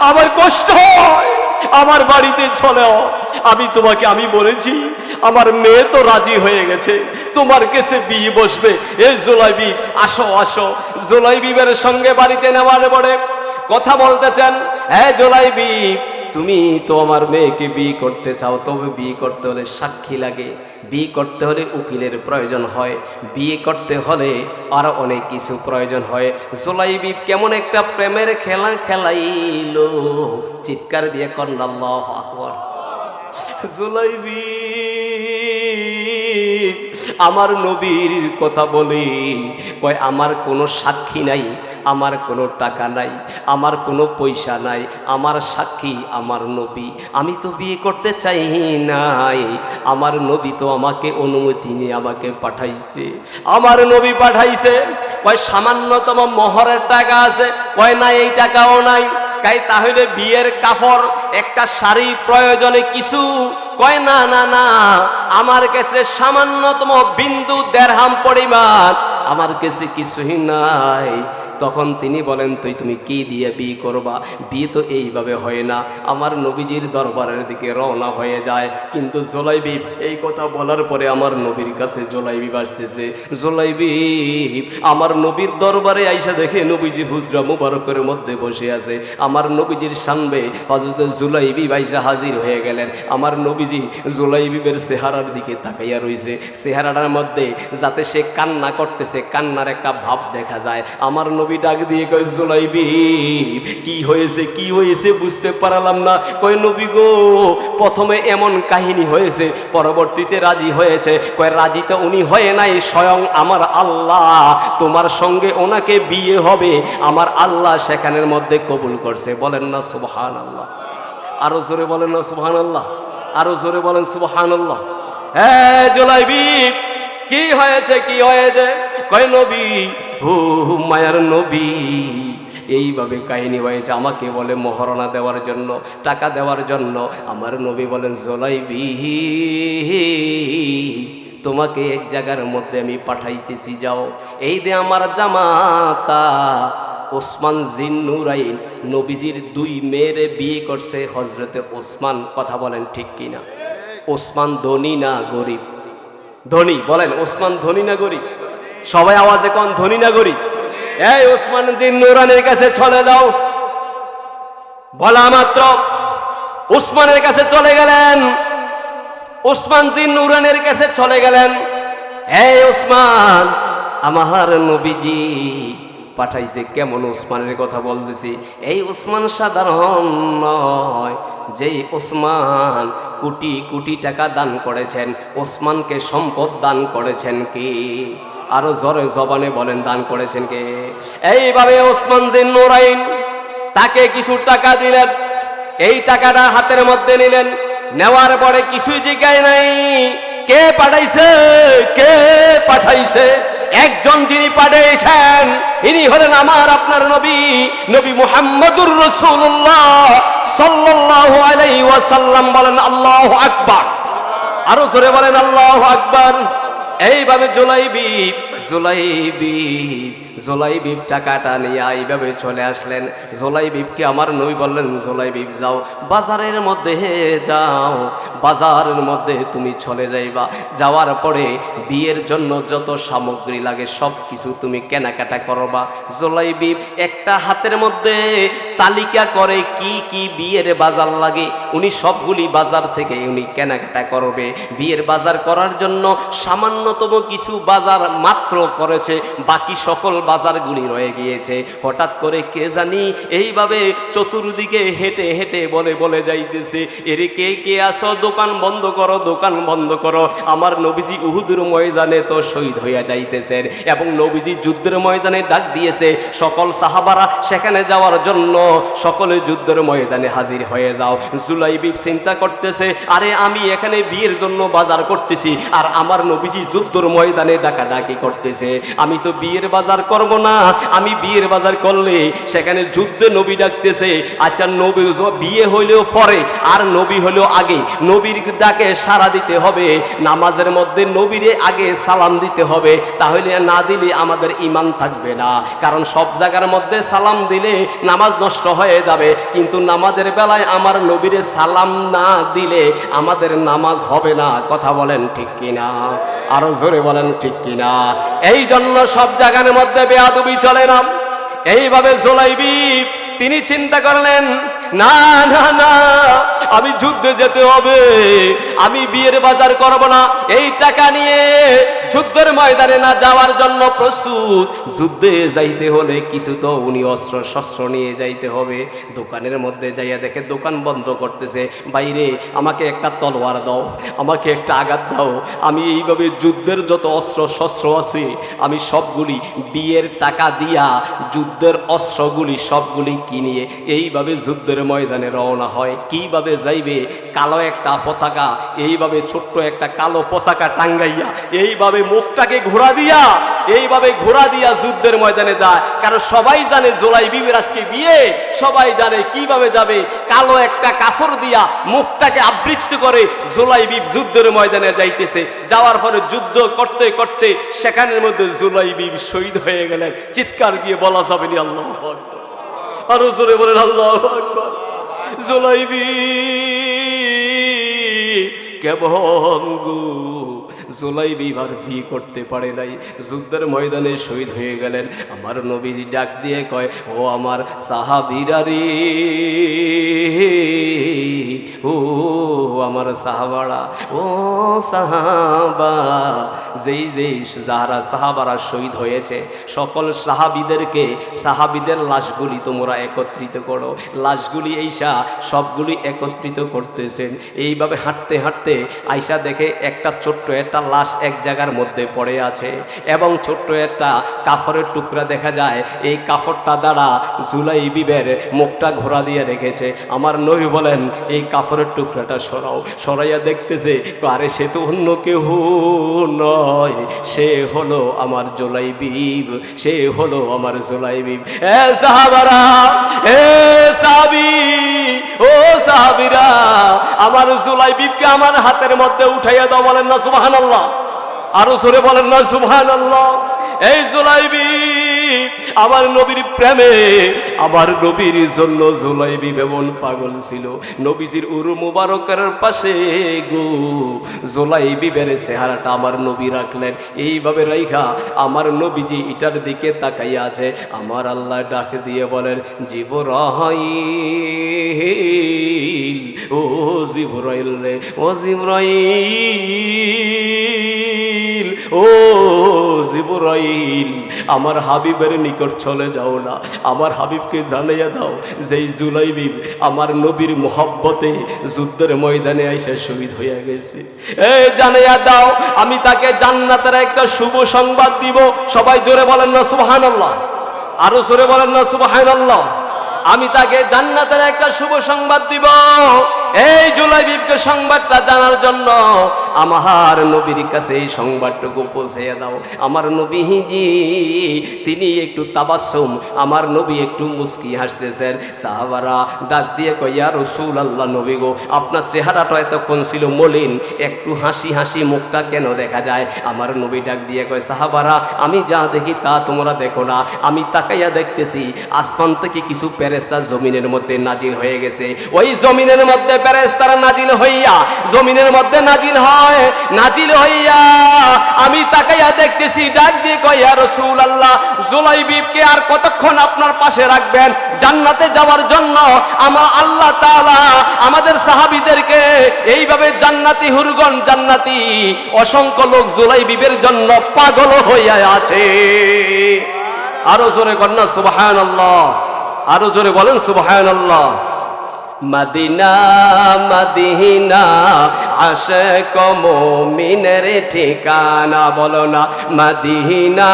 আমার কষ্ট হয়, আমার বাড়িতে চলেও আমি বলেছি আমার মেয়ে তো রাজি হয়ে গেছে, তোমার কাছে বিয়ে বসবে। এ জুলাইবি আসো আসো। জুলাইবির সঙ্গে বাড়িতে নেওয়ার পরে কথা বলতেছেন, হ্যাঁ জুলাইবি তুমি তো আমার মেয়েকে বিয়ে করতে চাও, তবে বিয়ে করতে হলে সাক্ষী লাগে, বিয়ে করতে হলে উকিলের প্রয়োজন হয়, বিয়ে করতে হলে আরো অনেক কিছু প্রয়োজন হয়। জুলাইবি কেমন একটা প্রেমের খেলা খেলাইলো, চিৎকার দিয়ে কন্যা আল্লাহু আকবার। জুলাইবি আমার নবীর কথা বলি, কয় আমার কোনো সাক্ষী নাই, আমার কোনো টাকা নাই, আমার কোনো পয়সা নাই, আমার সাক্ষী আমার নবী। আমি তো বিয়ে করতে চাই নাই, আমার নবী তো আমাকে অনুমতি নিয়ে আমাকে পাঠাইছে, আমার নবী পাঠাইছে। কয় সামান্যতম মোহরের টাকা আছে? কয় না, এই টাকাও নাই। কাই তাহলে বিয়ের কাপড়, একটা শাড়ি প্রয়োজনে কিছু? কয় না না না, আমার কাছে সামান্যতম বিন্দু দেড়হাম পরিমাণ আমার কাছে কিছুই নাই। তখন তিনি বলেন, তুমি কি দিয়ে বিয়ে করবা? বিয়ে তো এইভাবে হয় না। আমার নবীজির দরবারের দিকে রওনা হয়ে যায়। কিন্তু জুলাইবি এই কথা বলার পরে আমার নবীর কাছে জুলাইবি আসতেছে। জুলাইবি আমার নবীর দরবারে আইসা দেখে নবীজি হুজরা মুবারকের মধ্যে বসে আছে। আমার নবীজির সামনে হযরত জুলাইবি আইসা হাজির হয়ে গেলেন। আমার নবীজি জুলাইবির চেহারার দিকে তাকাইয়া রইছে। চেহারাটার মধ্যে যাতে সে কান্না করতেছে, কান্নার একটা ভাব দেখা যায়। আমার নবী ডাক দিয়ে কয়, জুলাইবি কি হয়েছে, কি হয়েছে বুঝতে পারলাম না। কয় নবী গো, প্রথমে এমন কাহিনী হয়েছে, পরবর্তীতে রাজি হয়েছে। কয় রাজি তো উনি হয়ে নাই, স্বয়ং আমার আল্লাহ তোমার সঙ্গে ওনাকে বিয়ে হবে, আমার আল্লাহ সেখানের মধ্যে কবুল করছে। বলেন না সুবহানাল্লাহ, আরো জোরে বলেন না সুবহানাল্লাহ, আরো জোরে বলেন সুবহানাল্লাহ। হ্যাঁ জুলাইবি, কি হয়েছে কি হয়েছে? কয় নবী, ও মায়ার নবী, এইভাবে কাহিনী হয়েছে। আমাকে বলে মহারণা দেওয়ার জন্য, টাকা দেওয়ার জন্য। আমার নবী বলেন জুলাইবি, তোমাকে এক জায়গার মধ্যে আমি পাঠাইতেছি, যাও। এই যে আমার জামাতা ওসমান জিন্নুরাইন নবীজির 2 মেয়েরে বিয়ে করছে হজরতে ওসমান। কথা বলেন ঠিক কিনা? ওসমান ধনী না গরিব? ধনী। বলেন ওসমান ধনী না গরিব? সবাই আওয়াজে কোন ধনী না গরিব? এই ওসমান জিন্নুরাইনের কাছে চলে দাও। বলা মাত্র ওসমানের কাছে চলে গেলেন। ওসমান জিন্নুরাইনের কাছে চলে গেলেন। এই ওসমান, আমার নবীজি পাঠাইছে। কেমন ওসমানের কথা বলতেছি? এই ওসমান সাধারণ নয়, যেই ওসমান কোটি কোটি টাকা দান করেছেন, ওসমানকে সম্পদ দান করেছেন কি? আরো জোরে জবানে বলেন, দান করেছেন কে? এইভাবে ওসমান জিন্নুরাইন তাকে কিছু টাকা দিলেন। এই টাকাটা হাতের মধ্যে নিলেন। নেওয়ার পরে কিছুই জিজ্ঞাসা নাই কে পাঠাইছে, কে পাঠাইছে। একজন যিনি পাঠিয়েছেন ইনি হলেন আমার আপনার নবী, নবী মুহাম্মদুর রাসূলুল্লাহ সাল্লাল্লাহু আলাইহি ওয়াসাল্লাম। বলেন আল্লাহু আকবার। আরো জোরে বলেন আল্লাহু আকবার। এইভাবে জুলাইবিব টাকাটা নিয়ে এইভাবে চলে আসলেন। জুলাইবিবকে আমার নবী বললেন, জুলাইবিব যাও, বাজারের মধ্যে যাও, বাজারের মধ্যে তুমি চলে যাইবা। যাওয়ার পরে বিয়ের জন্য যত সামগ্রী লাগে সব কিছু তুমি কেনাকাটা করবা। জুলাইবিব একটা হাতের মধ্যে তালিকা করে কি কি বিয়ের বাজার লাগে, উনি সবগুলি বাজার থেকে উনি কেনাকাটা করবে। বিয়ের বাজার করার জন্য সামান্যতম কিছু বাজার মাত্র করেছে, বাকি সকল বাজারগুলি রয়ে গিয়েছে। হঠাৎ করে কে জানি এইভাবে চতুর্দিকে হেঁটে হেঁটে বলে যাইতেছে, এরে কে কে আসো, দোকান বন্ধ করো, দোকান বন্ধ করো। আমার নবীজি উহুদের ময়দানে তো শহীদ হইয়া যাইতেছেন এবং নবীজি যুদ্ধের ময়দানে ডাক দিয়েছে সকল সাহাবারা সেখানে যাওয়ার জন্য, সকলে যুদ্ধের ময়দানে হাজির হয়ে যাও। জুলাইবিব চিন্তা করতেছে, আরে আমি এখানে বিয়ের জন্য বাজার করতেছি আর আমার নবীজি যুদ্ধের ময়দানে ডাকাডাকি করতেছে, আমি তো বিয়ের বাজার করব না। আমি বিয়ের বাজার করলে সেখানে যুদ্ধে নবী ডাকতেছে। আচ্ছা নবী বিয়ে হইলেও পরে আর নবী হলেও আগে, নবীর ডাকে সাড়া দিতে হবে। নামাজের মধ্যে নবীরে আগে সালাম দিতে হবে, তাহলে না দিলে আমাদের ঈমান থাকবে না। কারণ সব জায়গার মধ্যে সালাম দিলে নামাজ নষ্ট হয়ে যাবে, কিন্তু নামাজের বেলায় আমার নবীরে সালাম না দিলে আমাদের নামাজ হবে না। কথা বলেন ঠিক কিনা? আরো জোরে বলেন ঠিক কিনা? এই জন্য সব জায়গার মধ্যে বেয়াদবি চলে না। এইভাবে জুলাইবিব তিনি চিন্তা করলেন, না না না, আমি যুদ্ধে যেতে হবে, আমি বিয়ের বাজার করব না। এই টাকা নিয়ে যুদ্ধের ময়দানে না যাওয়ার জন্য প্রস্তুত। যুদ্ধে যাইতে হলে কিছু তো উনি অস্ত্র শস্ত্র নিয়ে যাইতে হবে। দোকানের মধ্যে যাইয়া দেখে দোকান বন্ধ করতেছে। বাইরে আমাকে একটা তলোয়ার দাও, আমাকে একটা আঘাত দাও, আমি এইভাবে যুদ্ধের যত অস্ত্র শস্ত্র আছে আমি সবগুলি বিয়ের টাকা দিয়া যুদ্ধের অস্ত্রগুলি সবগুলি কিনিয়ে এইভাবে যুদ্ধের ময়দানে রওনা হয়। কিভাবে যাইবে? কালো একটা পতাকা, এইভাবে ছোট্ট একটা কালো পতাকা টাঙ্গাইয়া এইভাবে মুখটাকে ঘোরা দিয়া যুদ্ধের ময়দানে যায়। কারণ সবাই জানে জুলাইবিবের আজকে বিয়ে, সবাই জানে কিভাবে যাবে। কালো একটা কাপড় দিয়া মুখটাকে আবৃত করে জুলাইবিব যুদ্ধের ময়দানে যাইতেছে। যাওয়ার পরে যুদ্ধ করতে করতে সেখানের মধ্যে জুলাইবিব শহীদ হয়ে গেলেন। চিৎকার দিয়ে বলা যাবে না আল্লাহু আকবার। আরো জোরে বলেন আল্লাহু আকবার। জুলাইবিব কেমন গো, জুলাইবিব আর বিয়ে করতে পারে নাই, যুদ্ধের ময়দানে শহীদ হয়ে গেলেন। আমার নবীজি ডাক দিয়ে কয়, ও আমার সাহাবীরা রে, ও আমার সাহাবারা, ও সাহাবা, যেই যারা সাহাবারা শহীদ হয়েছে সকল সাহাবীদের লাশগুলি তোমরা একত্রিত করো। লাশগুলি এইসা সবগুলি একত্রিত করতেছেন। এইভাবে হাঁটতে হাঁটতে আইসা দেখে একটা ছোট্ট একটা লাশ এক জায়গার মধ্যে পড়ে আছে এবং ছোট্ট একটা কাফরের টুকরা দেখা যায়। এই কাফরটা দ্বারা জুলাইবিবের মুখটা ঘোরা দিয়ে রেখেছে। আমার নবী বলেন এই কাফরের টুকরাটা সরাও। সরাইয়া দেখতেছে, আরে সে তো অন্য কেউ নয়, সে হলো আমার জুলাইবিব, সে হলো আমার জুলাইবিব। এ সাহাবারা, এ সাহাবী, ও সাহাবীরা, আমার জুলাইবিবকে আমার হাতের মধ্যে উঠাইয়া দাও। বলেন না সুবহানাল্লাহ, আরো জোরে বলেন না সুবহানাল্লাহ। এই জুলাইবিব আমার নবীর প্রেমে, আমার নবীর জন্য জুলাইবিব এমন পাগল ছিল। নবীজির উরু মুবারকের পাশে গো জুলাইবিবের চেহারাটা আমার নবী রাখলেন। এইভাবে রাইখা আমার নবীজি এটার দিকে তাকাইয়া আছে। আমার আল্লাহ ডাক দিয়ে বলেন, জিবরাইল, ও জিবরাইল রে, ও জিবরাইল, ও জিবরাইল, আমার হাবিবের নিকট চলে যাও না, আমার হাবিবকে জানাইয়া দাও যেই জুলাইবিব আমার নবীর মোহাব্বতে যুদ্ধের ময়দানে আইসা শহীদ হইয়া গেছে। এই জানাইয়া দাও, আমি তাকে জান্নাতের একটা শুভ সংবাদ দিব। সবাই জোরে বলেন না সুবহানাল্লাহ, আরো জোরে বলেন না সুবহানাল্লাহ। আমি তাকে জান্নাতের একটা শুভ সংবাদ দিব। এই জুলাইবিবকে সংবাদটা জানার জন্য আমার নবীর কাছে এই সংবাদটুকু পৌঁছাইয়া দাও। আমার নবীজি তিনি একটু তাবাসসুম, আমার নবী একটু মুস্কি হাসতেছেন। সাহাবারা ডাক দিয়ে কয়, ইয়া রাসূলুল্লাহ, নবী গো, আপনার চেহারাটা এতক্ষণ ছিল মলিন, একটু হাসি হাসি মুখটা কেন দেখা যায়? আমার নবী ডাক দিয়ে কয়, সাহাবারা, আমি যা দেখি তা তোমরা দেখো না। আমি তাকাইয়া দেখতেছি আসমান থেকে কিছু ফেরেশতা জমিনের মধ্যে নাজিল হয়ে গেছে। ওই জমিনের মধ্যে ফেরেশতারা নাজিল হইয়া জমিনের মধ্যে নাজিল হয়, নাজিল হইয়া আমি তাকাইয়া দেখতেছি। ডাক দিয়ে কয়, ইয়া রাসূলুল্লাহ, জুলাইবিবকে আর কতক্ষণ আপনার পাশে রাখবেন? জান্নাতে যাওয়ার জন্য আমার আল্লাহ তাআলা আমাদের সাহাবীদেরকে এইভাবে জান্নাতি হুরগণ, জান্নাতি অসংখ্য লোক জুলাইবিবের জন্য পাগল হইয়া আছে। আরো জোরে কন্যা সুবহানাল্লাহ, আরো জোরে বলেন সুবহানাল্লাহ। মদিনা মদিনা আশিক মুমিনের ঠিকানা, বলো না মদিনা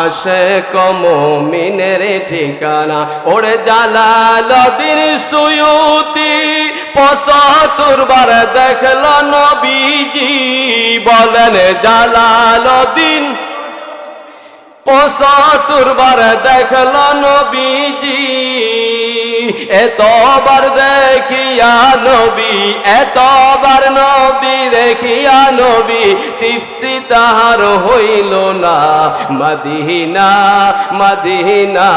আশিক মুমিনের ঠিকানা। ওরে জালালউদ্দিন সুয়ুতি ৭৫ বার দেখল নবীজি, বলেন জালালউদ্দিন ৭৫ বার দেখল নবীজি। এতবার দেখিয়া নবী, এতবার নবী দেখিয়া নবী, তৃপ্তি তাহার হইল না। মদিনা মদিনা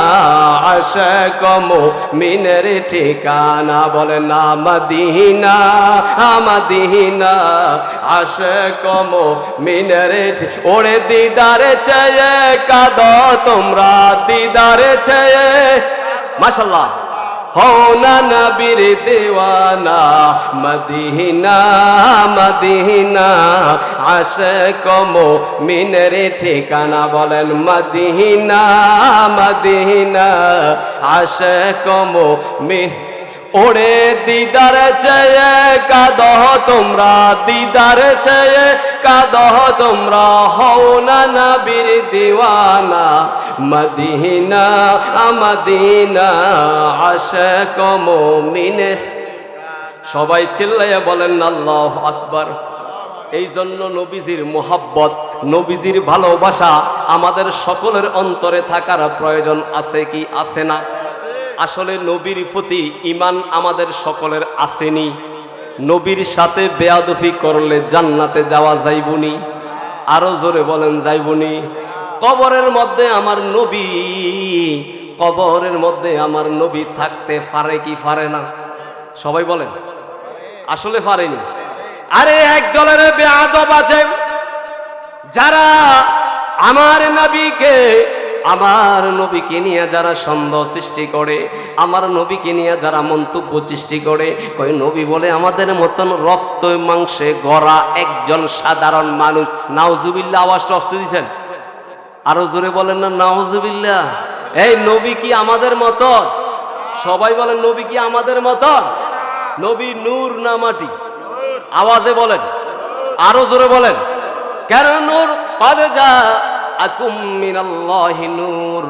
আশিক মুমিনের ঠিকানা, বলে না মদিনা মদিনা আশিক মুমিনের। ওরে দিদারে চেয়ে কাঁদো তোমরা, দিদারে চেয়ে, মাশাআল্লাহ, হও না নবীর দেওয়ানা। মদিনা মদিনা আশিক মুমিনের ঠিকানা, বলেন মদিনা মদিনা আশিক মুমিন। ওরে দিদার চেয়ে কাঁদো তোমরা, দিদার চেয়ে কাঁদো তোমরা, হও না নবীর দিওয়ানা। মদিনা মদিনা আশিক মুমিনের। সবাই চিল্লাইয়া বলেন আল্লাহু আকবার। এই জন্য নবীজির মোহাব্বত, নবীজির ভালোবাসা আমাদের সকলের অন্তরে থাকার প্রয়োজন আছে কি আছে না? আসলে নবীর প্রতি ঈমান আমাদের সকলের আসেনি। নবীর সাথে বেয়াদবি করলে জান্নাতে যাওয়া যাইবনি। আরো জোরে বলেন যাইবনি। কবরের মধ্যে আমার নবী, কবরের মধ্যে আমার নবী থাকতে পারে কি পারে না? সবাই বলেন। আসলে পারেনি। আরে এক দলের বেয়াদব আছে যারা আমার নবীকে, আমার নবীকে নিয়ে যারা সন্দেহ সৃষ্টি করে, আমার নবীকে নিয়ে যারা মন্তব্য সৃষ্টি করে, কই নবী বলে আমাদের মতন রক্ত মাংসে গড়া একজন সাধারণ মানুষ। নাউজুবিল্লাহ, আওয়াজটা আসতে দিয়েছেন? আরো জোরে বলেন না নাউজুবিল্লাহ। এই নবী কি আমাদের মতন? সবাই বলেন নবী কি আমাদের মতন? নবী নূর না মাটি? আওয়াজে বলেন। আরো জোরে বলেন, কেন নূর? قد جاءكم من الله নূর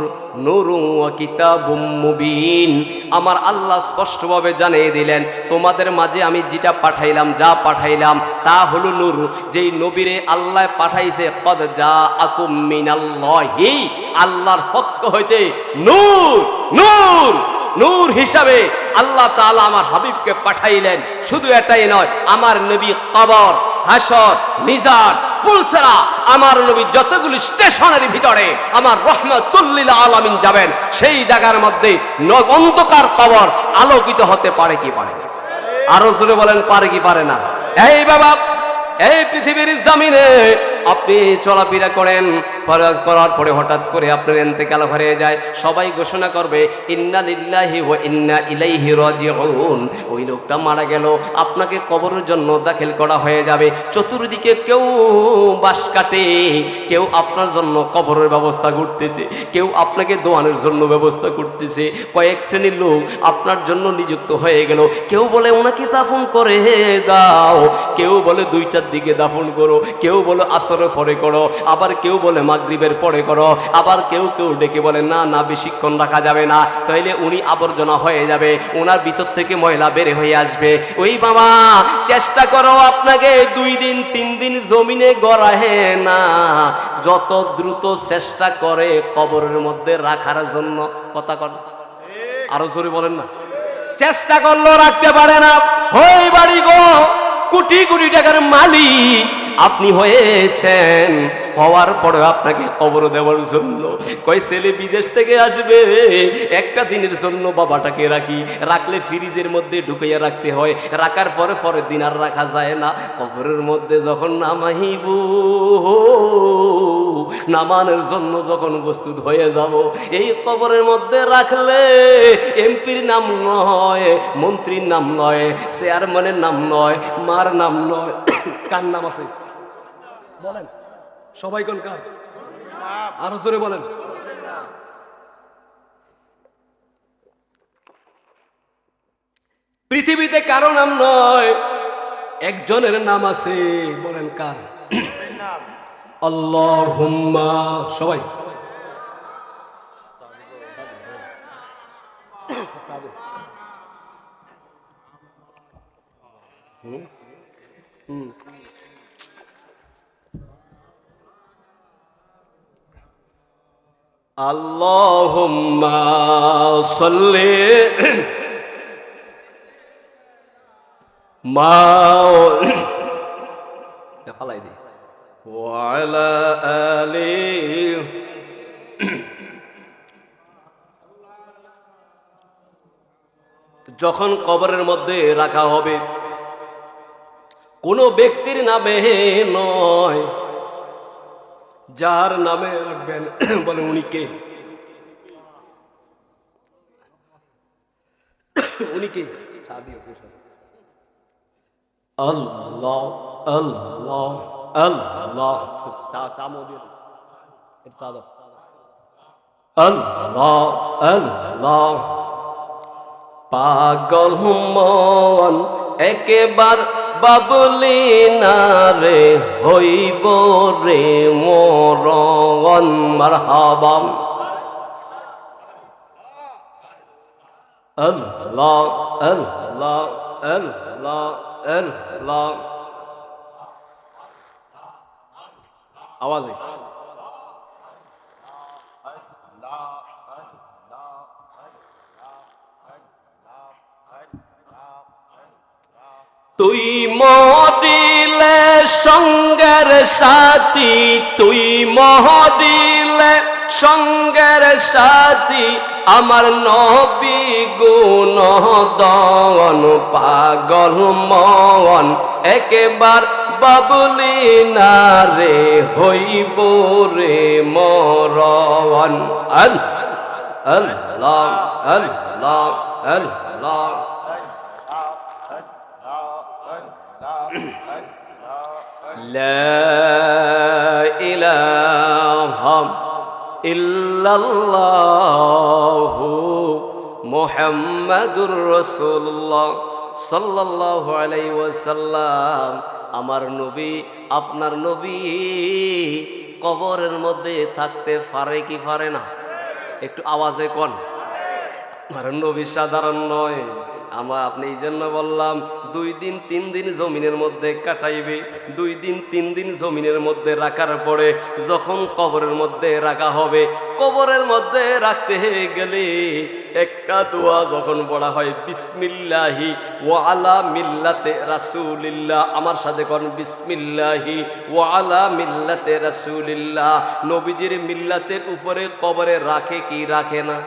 নূরু ওয়া কিতাবুম মুবিন। আমার আল্লাহ স্পষ্টভাবে জানিয়ে দিলেন, তোমাদের মাঝে আমি যেটা পাঠাইলাম, যা পাঠাইলাম তা হলো নূর। যেই নবীরে আল্লাহ পাঠাইছে, قد جاءكم من الله, আল্লাহর পক্ষ হইতে নূর, নূর, নূর হিসাবে আল্লাহ তাআলা আমার হাবিবকে পাঠাইলেন। শুধু এটাই নয়, আমার নবী কবর, হাসর, মিজান, পুলসেরা, আমার নবী যতগুলি স্টেশনের ভিতরে আমার রহমাতুল লিল আলামিন যাবেন, সেই জায়গার মধ্যে অন্ধকার কবর আলোকিত হতে পারে কি পারে না? আরো জোরে বলেন, পারে কি পারে না? এই বাবা, এই পৃথিবীর জমিনে আপনি চলাফেরা করেন, ফরজ করার পরে হঠাৎ করে আপনার ইন্তেকাল হয়ে যায়, সবাই ঘোষণা করবে ইন্না লিল্লাহি ওয়া ইন্না ইলাইহি রাজিউন। ওই লোকটা মারা গেল, আপনাকে কবরের জন্য দাখিল করা হয়ে যাবে। চতুর্দিকে কেউ বাঁশ কাটে, কেউ আপনার জন্য কবরের ব্যবস্থা করতেছে, কেউ আপনাকে দোয়ানের জন্য ব্যবস্থা করতেছে। কয়েক শ্রেণীর লোক আপনার জন্য নিযুক্ত হয়ে গেল। কেউ বলে ওনাকে দাফন করে দাও, কেউ বলে 2টার দিকে দাফন করো, কেউ বলে আসরের পরে করো, আবার কেউ বলে মাগরিবের পরে করো, আবার কেউ কেউ ডেকে বলে না না বেশিক্ষণ রাখা যাবে না, তাইলে উনি আবর্জনা হয়ে যাবে, ওনার ভিতর থেকে ময়লা বের হয়ে আসবে। ওই বাবা, চেষ্টা করো আপনাকে 2 দিন 3 দিন জমিনে গড়াহে না, যত দ্রুত চেষ্টা করে কবরের মধ্যে রাখার জন্য। কথা কর, আরো জোরে বলেন না। চেষ্টা করলো রাখতে পারে না। ওই বাড়ি গো, কোটি কোটি টাকার মালিক আপনি হয়েছেন, হওয়ার পরে আপনাকে কবর দেওয়ার জন্য কয় ছেলে বিদেশ থেকে আসবে, একটা দিনের জন্য বাবাটাকে রাখি, রাখলে ফ্রিজের মধ্যে ঢুকাইয়া রাখতে হয়, রাখার পরে পরের দিন আর রাখা যায় না। কবরের মধ্যে যখন নামাইব, নামানোর জন্য যখন প্রস্তুত হয়ে যাব, এই কবরের মধ্যে রাখলে এমপির নাম নয়, মন্ত্রীর নাম নয়, চেয়ারম্যানের নাম নয়, মার নাম নয়, কার নাম আছে বলেন? সবাই কোন কার? আরো জোরে বলেন। পৃথিবীতে কারো নাম নয়, একজনের নাম আছে, বলেন কার? আল্লাহুম্মা। সবাই আল্লাহুম্মা সাল্লি ফালাই দি ওয়া আলা আলি। যখন কবরের মধ্যে রাখা হবে, কোনো ব্যক্তির নামে নয়, যার নামে রাখবেন বলে উনি কে? উনি কে? আল্লাহ আল্লাহ আল্লাহ। আল্লাহ আল্লাহ। পাগল মন একেবার বাবলি না রে, হইব রে মরণ। মারহাবা। আল্লাহ আল্লাহ আল্লাহ আল্লাহ। আওয়াজে তুই মরিলে সঙ্গের সাথী, তুই মরিলে সঙ্গের সাথী, আমার নবী গুণদন পাগল মন একেবার বাবলি না রে, হইব রে মরণ। আল্লাহ আল্লাহ আল্লাহ। লা ইলাহা ইল্লাল্লাহু মুহাম্মাদুর রাসূলুল্লাহ সাল্লাল্লাহু আলাইহি ওয়াসাল্লাম। আমার নবী, আপনার নবী কবরের মধ্যে থাকতে পারে কি পারে না? একটু আওয়াজে কোন। আমার নবী সাধারণ নয়। আপনি এই জন্য বললাম 2 দিন 3 দিন জমিনের মধ্যে কাটাইবে। 2 দিন 3 দিন জমিনের মধ্যে রাখার পরে যখন কবরের মধ্যে রাখা হবে, কবরের মধ্যে রাখতে গেলে একটা দোয়া যখন পড়া হয়, বিসমিল্লাহি ওয়া আলা মিল্লাতে রাসূলিল্লাহ। আমার সাথে কোন, বিসমিল্লাহি ওয়া আলা মিল্লাতে রাসূলিল্লাহ। নবীজির মিল্লাতের উপরে কবরে রাখে কি রাখে না?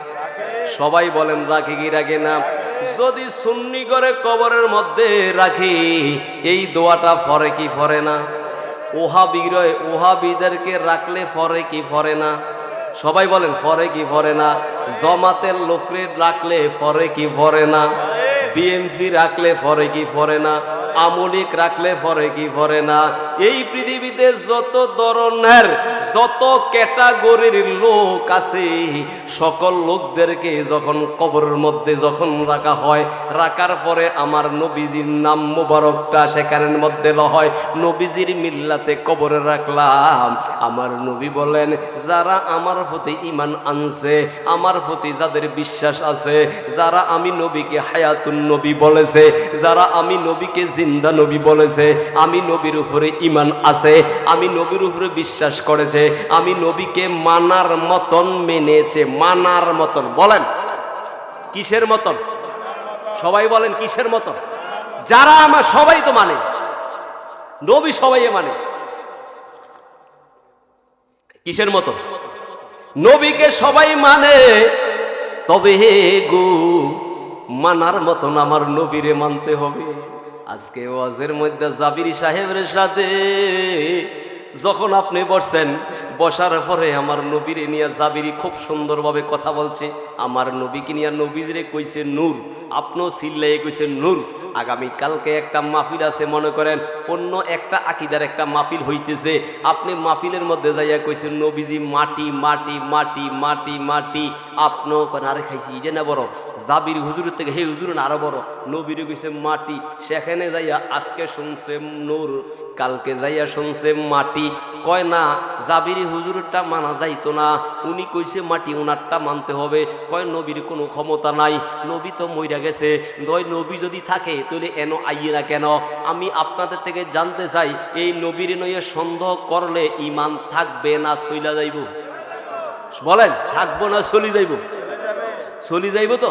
সবাই বলেন রাখে কি রাখে না? যদি সুন্নি করে কবরের মধ্যে রাখি, এই দোয়াটা ফরে কি ফরে না? ওহাবিদেরকে রাখলে ফরে কি ফরে না? সবাই বলেন ফরে কি ফরে না? জামাতের লোকরে রাখলে ফরে কি ফরে না? বিএমপি রাখলে ফরে কি ফরে না? আমলিক রাখলে ফরে কি ফরে না? এই পৃথিবীতে যত ধরনের যত ক্যাটাগরির লোক আছে, সকল লোকদেরকে যখন কবরের মধ্যে যখন রাখা হয়, রাখার পরে আমার নবীজির নাম মোবারকটা সেখানের মধ্যে হয়, নবীজির মিল্লাতে কবরে রাখলাম। আমার নবী বলেন, যারা আমার প্রতি ঈমান আনছে, আমার প্রতি যাদের বিশ্বাস আছে, যারা আমি নবীকে হায়াতুন নবী বলেছে, যারা আমি নবীকে জিন্দা নবী বলেছে, আমি নবীর উপরে ঈমান আছে, আমি নবীর উপরে বিশ্বাস করেছে, আমি নবীকে মানার মতন মেনেছে। মানার মতন বলেন কিসের মতন? সবাই বলেন কিসের মতন? যারা আমার সবাই তো মানে, নবী সবাই মানে। কিসের মতো? নবীকে সবাই মানে, তবে হে গো মানার মতন আমার নবীরে মানতে হবে। আজকে ওয়াজের মধ্যে জাবির সাহেবের সাথে যখন আপনি বসছেন, বসার পরে আমার নবীরে নিয়ে জাবিরি খুব সুন্দরভাবে কথা বলছে। আমার নবীকে নিয়ে নবীরে কইছে নূর, আপনিও চিল্লাই কইছেন নূর। আগামীকালকে একটা মাহফিল আছে, মনে করেন অন্য একটা আকিদার একটা মাহফিল হইতেছে, আপনি মাহফিলের মধ্যে যাইয়া কইছেন নবীজি মাটি মাটি মাটি মাটি মাটি। আপনিও আরে খাইছি ইজে না বড়, জাবির হুজুরের থেকে হে হুজুর না আরো বড়। নবীরে কইছে মাটি, সেখানে যাইয়া আজকে শুনছে নূর, কালকে যাইয়া শুনছে মাটি। কয় না জাবিরি হুজুরটা মানা যাইতো না, উনি কইছে মাটি, ওনারটা মানতে হবে। কয় নবীর কোনো ক্ষমতা নাই, নবী তো মইরা গেছে। নয় নবী যদি থাকে তাহলে এন আইয়েরা কেন? আমি আপনাদের থেকে জানতে চাই, এই নবীর নয়ে সন্দেহ করলে ঈমান থাকবে না চইলা যাইব? বলেন থাকবো না চলি যাইব? চলি যাইব তো।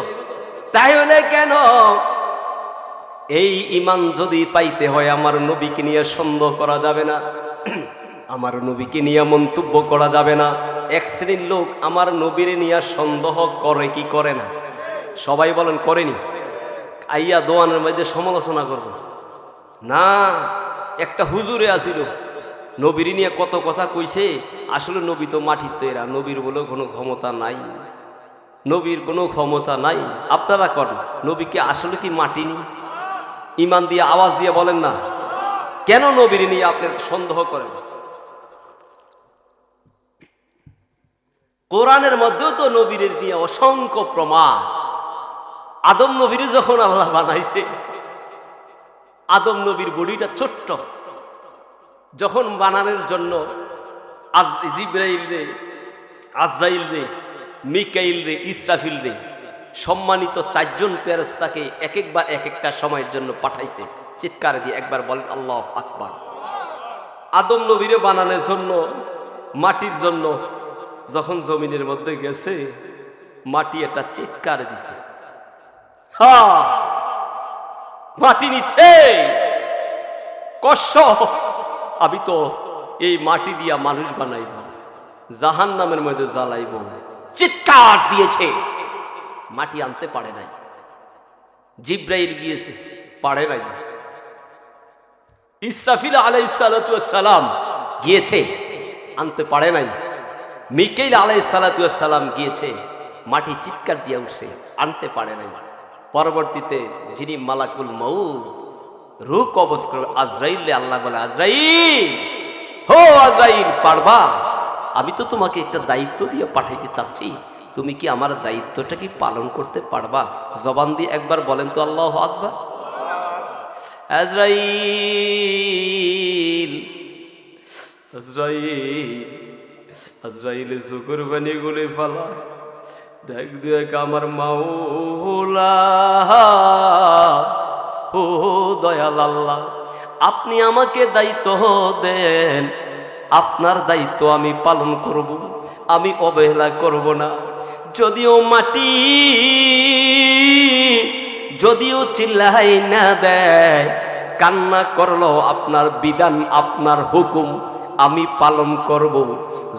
তাই হলে কেন এই ঈমান যদি পাইতে হয়, আমার নবীকে নিয়ে সন্দেহ করা যাবে না, আমার নবীকে নিয়ে মন্তব্য করা যাবে না। এক শ্রেণীর লোক আমার নবীর নিয়ে সন্দেহ করে কি করে না? সবাই বলেন করেনি? আইয়া দোয়ানের মধ্যে সমালোচনা করব না। একটা হুজুরে আসিল, নবীর নিয়ে কত কথা কইছে, আসলে নবী তো মাটির তৈরা, নবীর বলেও কোনো ক্ষমতা নাই, নবীর কোনো ক্ষমতা নাই। আপনারা করেন, নবীকে আসলে কি মাটি নি? ঈমান দিয়ে আওয়াজ দিয়ে বলেন না, কেন নবীর নিয়ে আপনি সন্দেহ করেন? কোরআনের মধ্যেও তো নবীর দিয়ে অসংখ্য প্রমাণ। আদম নবীর যখন আল্লাহ বানাইছে, আদম নবীর বডিটা ছোট্ট, যখন বানানোর জন্য জিবরাইল রে, আজরাইল রে, মিকাইল রে, ইসরাফিল রে, সম্মানিত 4 জন ফেরেশতাকে এক একবার এক একটা সময়ের জন্য পাঠাইছে। চিৎকার দিয়ে একবার বলেন আল্লাহু আকবার। আদম নবীরে বানানোর জন্য, মাটির জন্য যখন জমিনের মধ্যে গেছে, মাটি একটা চিৎকার দিছে, হ্যাঁ মাটি নিচ্ছে কষ্ট, আমি তো এই মাটি দিয়া মানুষ বানাইব, জাহান্নামের মধ্যে জ্বালাইব। চিৎকার দিয়েছে, মাটি আনতে পারে নাই। জিব্রাইল গিয়েছে, পারে নাই। ইসরাফিল আলাইহিস সালাতু ওয়াস সালাম গিয়েছে, আনতে পারে নাই। মিকাইল আলাইহিস সালাতু ওয়াস সালাম গিয়েছে, মাটি চিৎকার দিয়ে উঠছে, আনতে পারে নাই। পরবর্তীতে যিনি মালাকুল মউত, রূহ কবজ করে আজরাইল, আল্লাহ বলে আজরাইল, হো আজরাইল পারবা? আমি তো তোমাকে একটা দায়িত্ব দিয়ে পাঠাইতে চাচ্ছি, তুমি কি আমার দায়িত্বটা কি পালন করতে পারবা? জবান দিয়ে একবার বলেন তো আল্লাহু আকবার। আজরাইল আজরাইল আজরাইল চোখের পানি গুলি ফালা দেখ দেখ আমার মাওলা ও দয়াল আল্লাহ, আপনি আমাকে দায়িত্ব দেন, আপনার দায়িত্ব আমি পালন করব, আমি অবহেলা করব না। যদিও মাটি যদিও চিল্লাই না দেয়, কান্না করলো, আপনার বিধান আপনার হুকুম আমি পালন করব।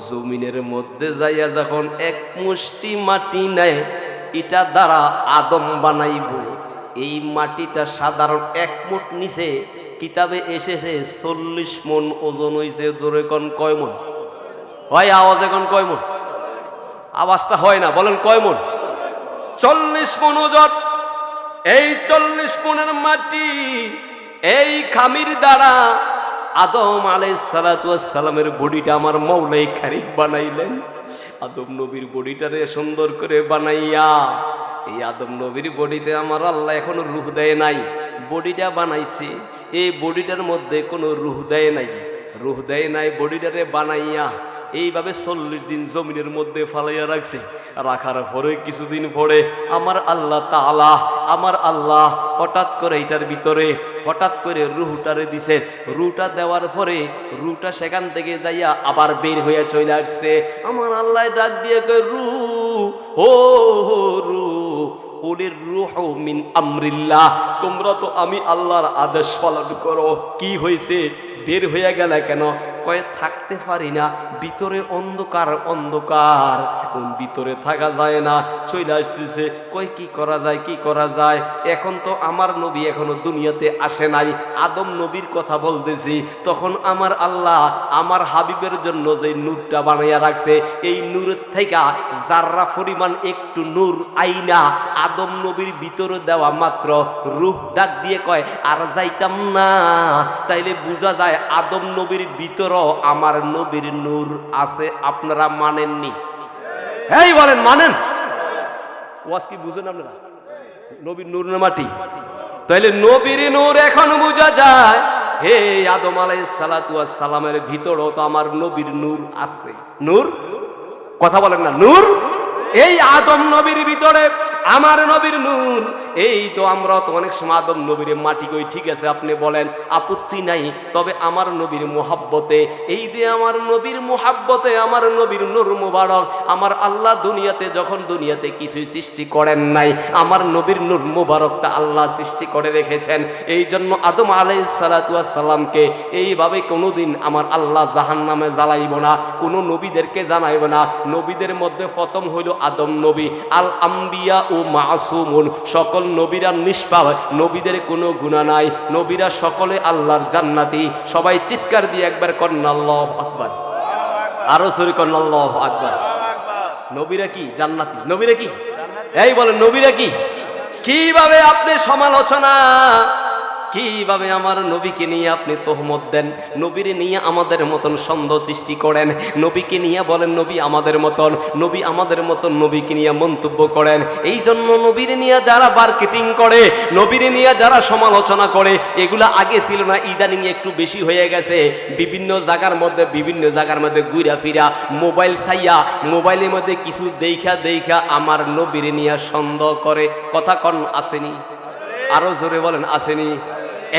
জমিনের মধ্যে যাইয়া যখন এক মুষ্টি মাটি নেয়, এটা দ্বারা আদম বানাইব। এই মাটিটা সাধারণ এক মুঠ নিচে কিতাবে এসেছে 40 মণ ওজন হইছে। জোরে কোন কয় মণ হয়? আওয়াজ এখন কয় মণ? আওয়াজটা হয় না, বলেন কয় মণ? 40 মণ ওজন। এই 40 মণের মাটি এই খামির দ্বারা আদম আলাইহিস সালাতু ওয়াস সালামের বডিটা আমার মাওলাই কারীম বানাইলেন। আদম নবীর বডিটারে সুন্দর করে বানাইয়া এই আদম নবীর বডিতে আমার আল্লাহ এখনো রূহ দেয় নাই। বডিটা বানাইছে, এই বডিটার মধ্যে কোনো রূহ দেয় নাই, রূহ দেয় নাই। বডিটারে বানাইয়া এইভাবে 40 দিন জমিনের মধ্যে ফালাইয়া রাখছে। রাখার পরে কিছুদিন পরে আমার আল্লাহ তাআলা হঠাৎ করে এটার ভিতরে হঠাৎ করে রূহটারে দিছে। রূহটা দেওয়ার পরে রূহটা সেখান থেকে যাইয়া আবার বের হইয়া চলে আসছে। আমার আল্লাহ ডাক দিয়ে কয়, রূহ ও রূহ, ওদের রূহ মিন আমরিল্লাহ, তোমরা তো আমি আল্লাহর আদেশ পালন করো। কি হয়েছে, বের হইয়া গেল কেন? কয়ে থাকতে পারি না, ভিতরে অন্ধকার অন্ধকার, ভিতরে থাকা যায় না, চলে আসতেছে। কয় কি করা যায়, কি করা যায়? এখন তো আমার নবী এখনো দুনিয়াতে আসে নাই, আদম নবীর কথা বলতেছি। তখন আমার আল্লাহ আমার হাবিবের জন্য যে নূরটা বানাইয়া রাখছে, এই নূরের থেকে যাররা পরিমাণ একটু নূর আইনা আদম নবীর ভিতরে দেওয়া মাত্র রূহ ডাক দিয়ে কয়, আর যাইতাম না। তাইলে বোঝা যায় আদম নবীর ভিতর আমার নবীর নূর আছে। আপনারা মানেননি? এই বলেন মানেন? ওয়াজ কি বুঝেন আপনারা? নবীর নূর না মাটি? তাইলে নবীর নূর এখন বোঝা যায়। হে আদম আলাইহিস সালাতু ওয়াস সালামের ভিতরও তো আমার নবীর নূর আছে। নূর, কথা বলেন না? নূর এই আদম নবীর ভিতরে আমার নবীর নূর। এই তো আমরা তো অনেক সময় আদম নবীর মাটি কই, ঠিক আছে আপনি বলেন, আপত্তি নাই। তবে আমার নবীর মোহাব্বতে, এই যে আমার নবীর মোহাব্বতে আমার নবীর নূর মুবারক, আমার আল্লাহ দুনিয়াতে যখন দুনিয়াতে কিছুই সৃষ্টি করেন নাই, আমার নবীর নূর মুবারকটা আল্লাহ সৃষ্টি করে রেখেছেন। এই জন্য আদম আলাইহিস সালাতু ওয়াস সালামকে এইভাবে কোনোদিন আমার আল্লাহ জাহান্নামে জ্বালাইব না, কোনো নবীদেরকে জানাইব না। নবীদের মধ্যে প্রথম হইল আদম নবী। আল আম্বিয়া ও মাসুমুন, সকল নবীরা নিষ্পাপ, নবীদের কোনো গুনাহ নাই, নবীরা সকলে আল্লাহর জান্নাতি। সবাই চিৎকার দিয়ে একবার করেন আল্লাহু আকবার, আরো জোরে করেন আল্লাহু আকবার। নবীরা কি জান্নাতি? নবীরা কি? এই বলেন নবীরা কি? কিভাবে আপনি সমালোচনা, কিভাবে আমার নবীকে নিয়ে আপনি তোহমত দেন, নবীরে নিয়ে আমাদের মতন সন্দেহ সৃষ্টি করেন, নবীকে নিয়ে বলেন নবী আমাদের মতন, নবী আমাদের মতন, নবীকে নিয়ে মন্তব্য করেন। এই জন্য নবীরে নিয়ে যারা মার্কেটিং করে, নবীরে নিয়ে যারা সমালোচনা করে, এগুলা আগে ছিল না, ইদানিং একটু বেশি হয়ে গেছে। বিভিন্ন জায়গার মধ্যে ঘুরা ফিরা মোবাইল চাইয়া, মোবাইলের মধ্যে কিছু দেখা আমার নবীরে নিয়ে সন্দেহ করে। কথা কন আসেনি? আরো জোরে বলেন আসেনি?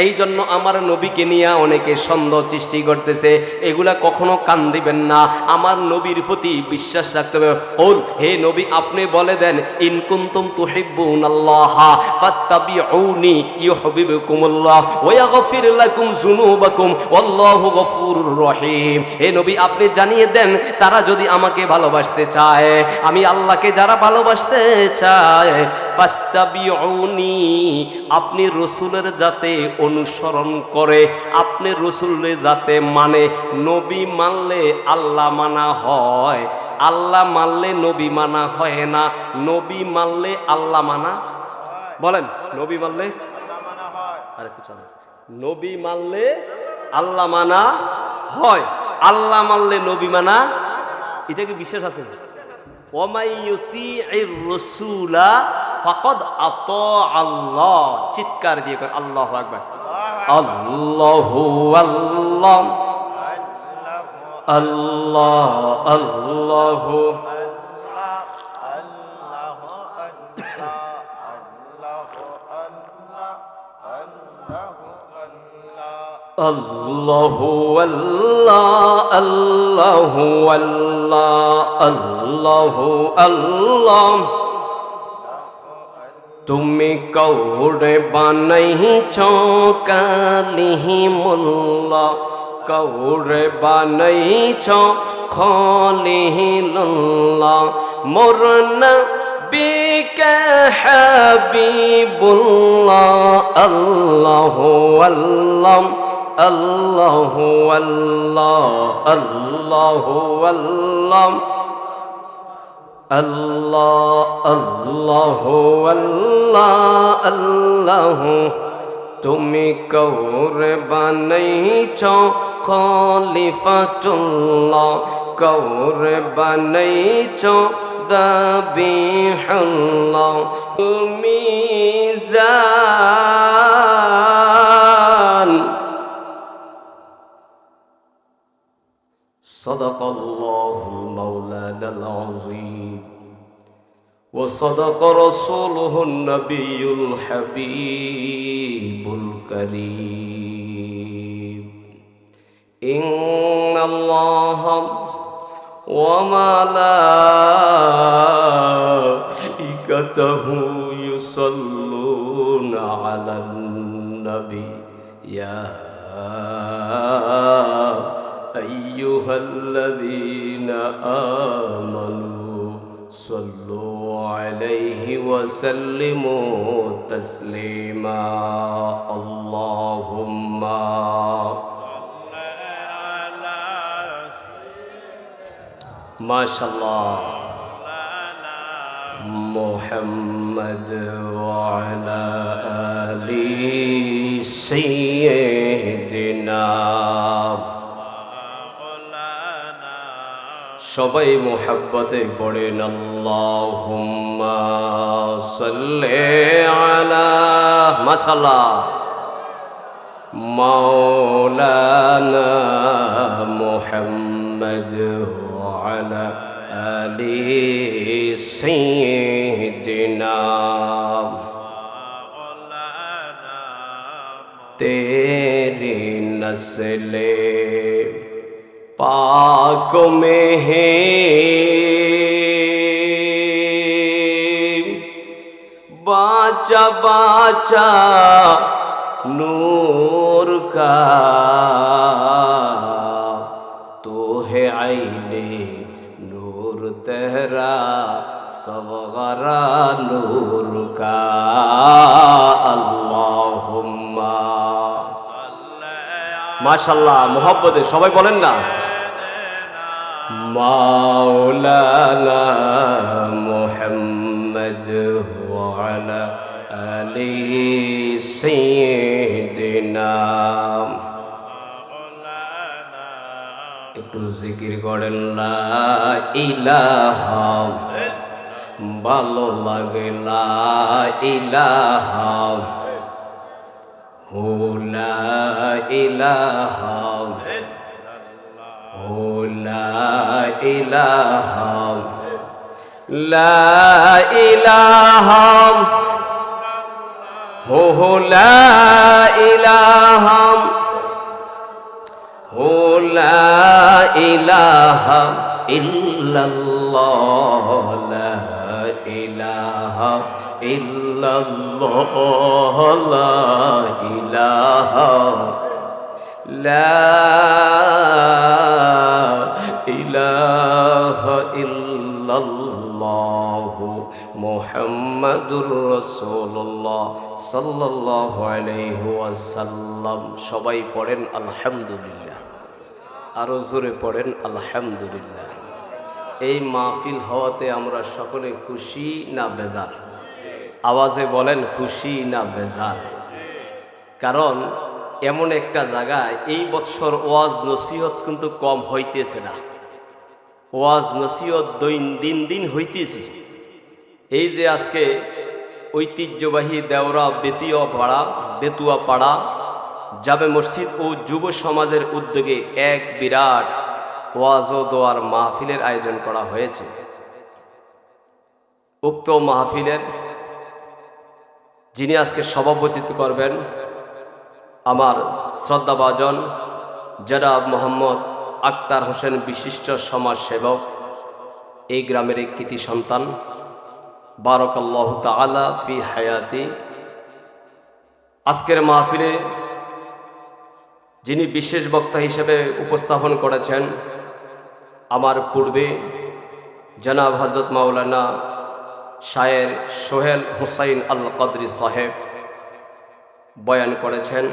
এই জন্য আমার নবীকে নিয়ে অনেকে সন্দেহ সৃষ্টি করতেছে। এগুলা কখনো কান দিবেন না, আমার নবীর প্রতি বিশ্বাস রাখতে হবে। কুল, হে নবী আপনি বলে দেন, ইন কুনতুম তুহিব্বুনাল্লাহ ফাত্তাবিউনি ইউহিব্বুকুমুল্লাহ ওয়া ইয়াগফির লাকুম যুনুবাকুম ওয়াল্লাহু গফুরুর রহিম। হে নবী আপনি জানিয়ে দেন, তারা যদি আমাকে ভালোবাসতে চায়, আমি আল্লাহকে যারা ভালোবাসতে চায়, ফাত্তাবিউনি, আপনি রাসূলের যাতে অনুসরণ করে, আপনি রাসূলের যাতে মানে। নবী মানলে আল্লাহ মানা হয়, আল্লাহ মানলে নবী মানা হয় না। নবী মানলে আল্লাহ মানা, বলেন নবী মানলে আরেকটু চালান, নবী মানলে আল্লাহ মানা হয়, আল্লাহ মানলে নবী মানা। এটা কি বিশ্বাস আছে? ওয়ামাই ইউতিইর রাসূলা ফাকাদ আতা আল্লাহ। চিৎকার দিয়ে কর আল্লাহু আকবার। আল্লাহু আল্লাহ আল্লাহ আল্লাহু আল্লাহু আল্লাহ আল্লাহু আল্লাহ আল্লাহু আল্লাহ তুমি কৌড়ে বানাইছ কালিমুল্লাহ কৌড়ে বানাইছ খলিলুল্লাহ মোর নবীকে হাবিবুল্লাহ আল্লাহু আল্লাহ আল্লাহু আল্লাহ আল্লাহু আল্লাহ আল্লাহ আল্লাহু আল্লাহ আল্লাহ তুমি কৌরে বানাইছ খলিফাতুল্লাহ কৌরে বানাইছ দাবিহুল্লাহ মিজান صدق الله المولانا العظيم وصدق رسوله النبي الحبيب الكريم إن الله وملائكته يصلون على النبي يا أيها الذين آمنوا صلوا عليه وسلموا تسليما اللهم ما شاء الله محمد وعلى آل سيدنا সবাই মোহাব্বতে পড়েন আল্লাহুম্মা সাল্লি আলা মাশাআল্লাহ মাওলানা মুহাম্মদ ওয়া আলা আলি সাইয়্যিদিনা তেরি নসলে पाक में है बाचा बाचा नूर का तो है आईने नूर तेरा सवगरा नूर का अल्लाहुम्मा माशाल्लाह मोहब्बते सबाई बोलें ना मौलाना मुहम्मद व अला आलि सय्यिदिना একটু জিকির করেন লা ইলাহা ভালো লাগে লা ইলাহা হু লা ইলাহা لا إله لا إله هو لا إله هو لا إله إلا الله لا إله إلا الله لا إله لا ইলাহা ইল্লাল্লাহ মুহাম্মাদুর রাসূলুল্লাহ সাল্লাল্লাহু আলাইহি ওয়াসাল্লাম সবাই পড়েন আলহামদুলিল্লাহ আরো জোরে পড়েন আলহামদুলিল্লাহ এই মাহফিল হওয়াতে আমরা সকলে খুশি না বেজার আওয়াজে বলেন খুশি না বেজার কারণ এমন একটা জায়গায় এই বছর ওয়াজ নসিহত কিন্তু কম হইতেছে না ওয়াজ নসিহত দিন দিন হইতেছে এই যে আজকে ঐতিহ্যবাহী দেওরা বেতুয়া পাড়া জামে মসজিদ ও যুব সমাজের উদ্যোগে এক বিরাট ওয়াজ ও দোয়ার মাহফিলের আয়োজন করা হয়েছে। উক্ত মাহফিলের যিনি আজকে সভাপতিত্ব করবেন আমার শ্রদ্ধাভাজন জনাব মোহাম্মদ আক্তার হোসেন, বিশিষ্ট সমাজসেবক, এই গ্রামের এক কৃতি সন্তান। বারাকাল্লাহু তাআলা ফি হায়াতি। আজকের মাহফিলে যিনি বিশেষ বক্তা হিসেবে উপস্থাপন করেছেন আমার পূর্বে জনাব হযরত মাওলানা শায়ের সোহেল হুসাইন আল কদরি সাহেব বয়ান করেছেন।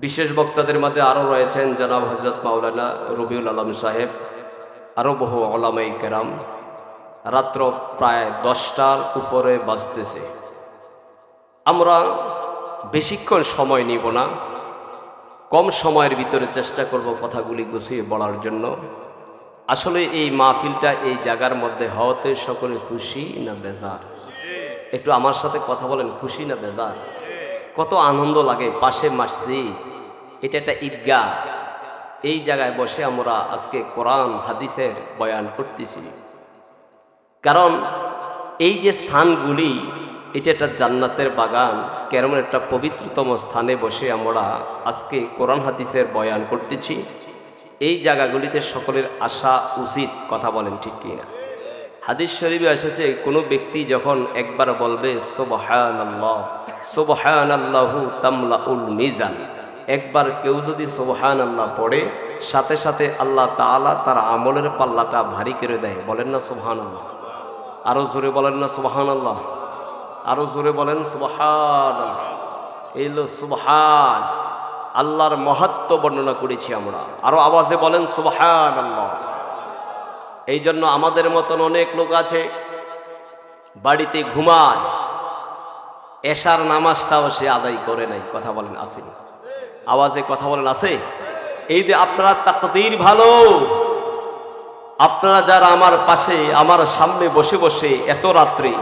বিশেষ বক্তাদের মধ্যে আরও রয়েছেন জনাব হযরত মাওলানা রবিউল আলম সাহেব, আরও বহু উলামায়ে কেরাম। রাত্র প্রায় 10টার উপরে বাজতেছে। আমরা বেশিক্ষণ সময় নিব না, কম সময়ের ভিতরে চেষ্টা করব কথাগুলি গুছিয়ে বলার জন্য। আসলে এই মাহফিলটা এই জায়গার মধ্যে হওয়াতে সকলে খুশি না বেজার? একটু আমার সাথে কথা বলেন, খুশি না বেজার? কত আনন্দ লাগে। পাশে মসজিদ, এটা একটা ঈদগাহ, এই জায়গায় বসে আমরা আজকে কোরআন হাদিসের বয়ান করতেছি। কারণ এই যে স্থানগুলি, এটা একটা জান্নাতের বাগান, কেমন একটা পবিত্রতম স্থানে বসে আমরা আজকে কোরআন হাদিসের বয়ান করতেছি। এই জায়গাগুলিতে সকলের আসা উচিত। কথা বলেন ঠিক কি না? হাদিস শরীফে এসেছে, কোনো ব্যক্তি যখন একবার বলবে সুবহানাল্লাহ, সুবহানাল্লাহু তামলাউল মিজান, একবার কেউ যদি সুবহানাল্লাহ পড়ে, সাথে সাথে আল্লাহ তাআলা তার আমলের পাল্লাটা ভারী করে দেয়। বলেন না সুবহানাল্লাহ? আরো জোরে বলেন না সুবহানাল্লাহ? আরো জোরে বলেন সুবহানাল্লাহ। এই হলো সুবহান, আল্লাহর মহত্ব বর্ণনা করেছি আমরা। আরো আওয়াজে বলেন সুবহানাল্লাহ। এই জন্য আমাদের মতন অনেক লোক আছে বাড়িতে ঘুমায়, এশার নামাজটাও সে আদায় করে নাই। কথা বলেন আছে? আওয়াজে কথা বলেন আছে? এই যে আপনারা তাকদীর ভালো, আপনারা যারা আমার পাশে আমার সামনে বসে বসে এত রাত্রে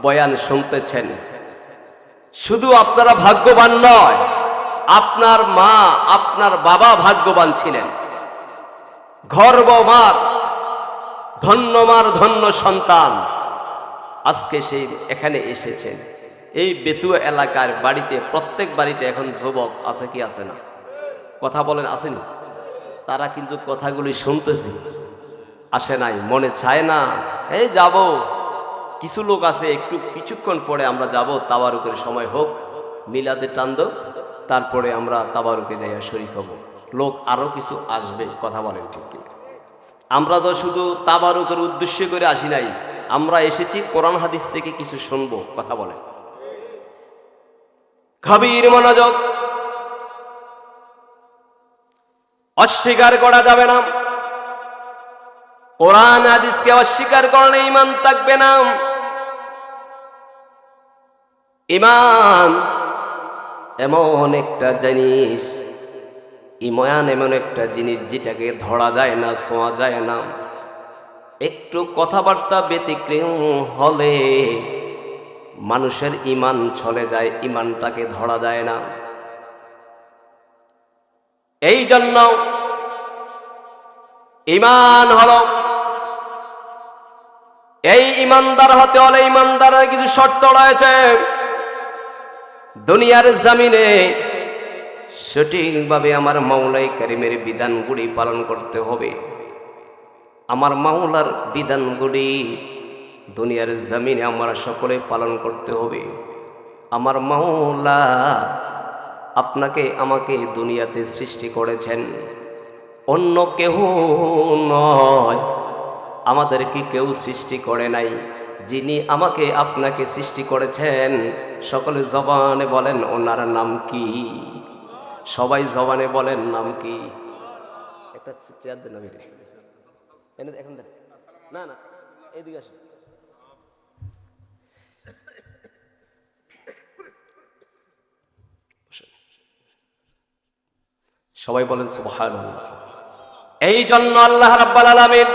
বয়ান শুনতেছেন, শুধু আপনারা ভাগ্যবান নয়, আপনার মা আপনার বাবা ভাগ্যবান ছিলেন। গর্বমার ধন্যমার ধন্য সন্তান আজকে সেই এখানে এসেছেন। এই বেতুয়া এলাকার বাড়িতে, প্রত্যেক বাড়িতে এখন যুবক আছে কি আছে না? কথা বলেন আসেনি? তারা কিন্তু কথাগুলি শুনতেছে, আসে নাই, মনে চায় না। এই যাব, কিছু লোক আছে একটু কিছুক্ষণ পরে আমরা যাব, তাবারুকের সময় হোক, মিলাদে টান্দ, তারপরে আমরা তাবারুকে যাইয়া শরীক হব। লোক আরো কিছু আসবে। কথা বলেন ঠিক কি? আমরা তো শুধু তাবারুকের উদ্দেশ্য করে আসি নাই, আমরা এসেছি কোরআন হাদিস থেকে কিছু শুনবো। কথা বলেন, গভীর মনোযোগ। অস্বীকার করা যাবে না, কোরআন হাদিসকে অস্বীকার করলে ঈমান থাকবে না। ঈমান এমন একটা জিনিস, ঈমান এমন একটা জিনিস যেটাকে ধরা যায় না, ছোঁয়া যায় না। একটু কথাবার্তা ব্যতিক্রম হলে মানুষের ঈমান চলে যায়, ঈমানটাকে ধরা যায় না। এই জন্য ঈমান হলো, এই ঈমানদার হতে হলে ঈমানদারের কিছু শর্ত রয়েছে। দুনিয়ার জমিনে সঠিকভাবে আমার মাওলাই কারিমের বিধানগুলি পালন করতে হবে। আমার মাওলার বিধানগুলি দুনিয়ার জমিনে আমরা সকলে পালন করতে হবে। আমার মাওলা আপনাকে আমাকে দুনিয়াতে সৃষ্টি করেছেন, অন্য কেউ নয়। আমাদের কি কেউ সৃষ্টি করে নাই? যিনি আমাকে আপনাকে সৃষ্টি করেছেন, সকলে জবানে বলেন ওনার নাম কি? সবাই জবানে বলেন নাম কি? একটা চেয়ার দেন, এখন না না এইদিকে আসেন। সবাই বলেন সুবহানাল্লাহ। এই জন্য আল্লাহ রাব্বুল আলামিন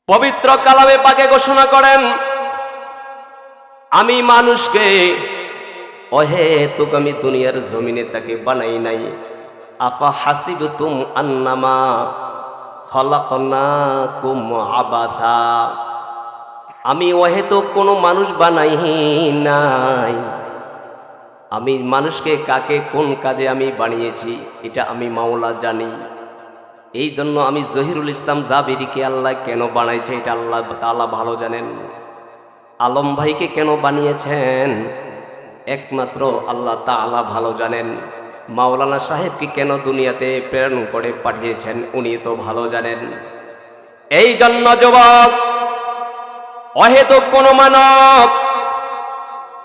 পবিত্র কালামে পাকে ঘোষণা করেন, আমি মানুষকে অহেতুক আমি দুনিয়ার জমিনে তাকে বানাই নাই। আফা হাসিবতুম আন্নামা খলাকনাকুম আবাথা, আমি অহেতুক কোনো মানুষ বানাই নাই। আমি মানুষকে কাকে কোন কাজে আমি বানিয়েছি এটা আমি মাওলা জানি। এই জন্য আমি জহিরুল ইসলাম জাবিরিকে আল্লাহ কেন বানাইছে এটা আল্লাহ তাআলা ভালো জানেন। আলম ভাইকে কেন বানিয়েছেন একমাত্র আল্লাহ তাআলা ভালো জানেন। মাওলানা সাহেবকে কেন দুনিয়াতে প্রেরণ করে পাঠিয়েছেন উনি তো ভালো জানেন। এই জন্য যুবক, অহেতুক কোন মানব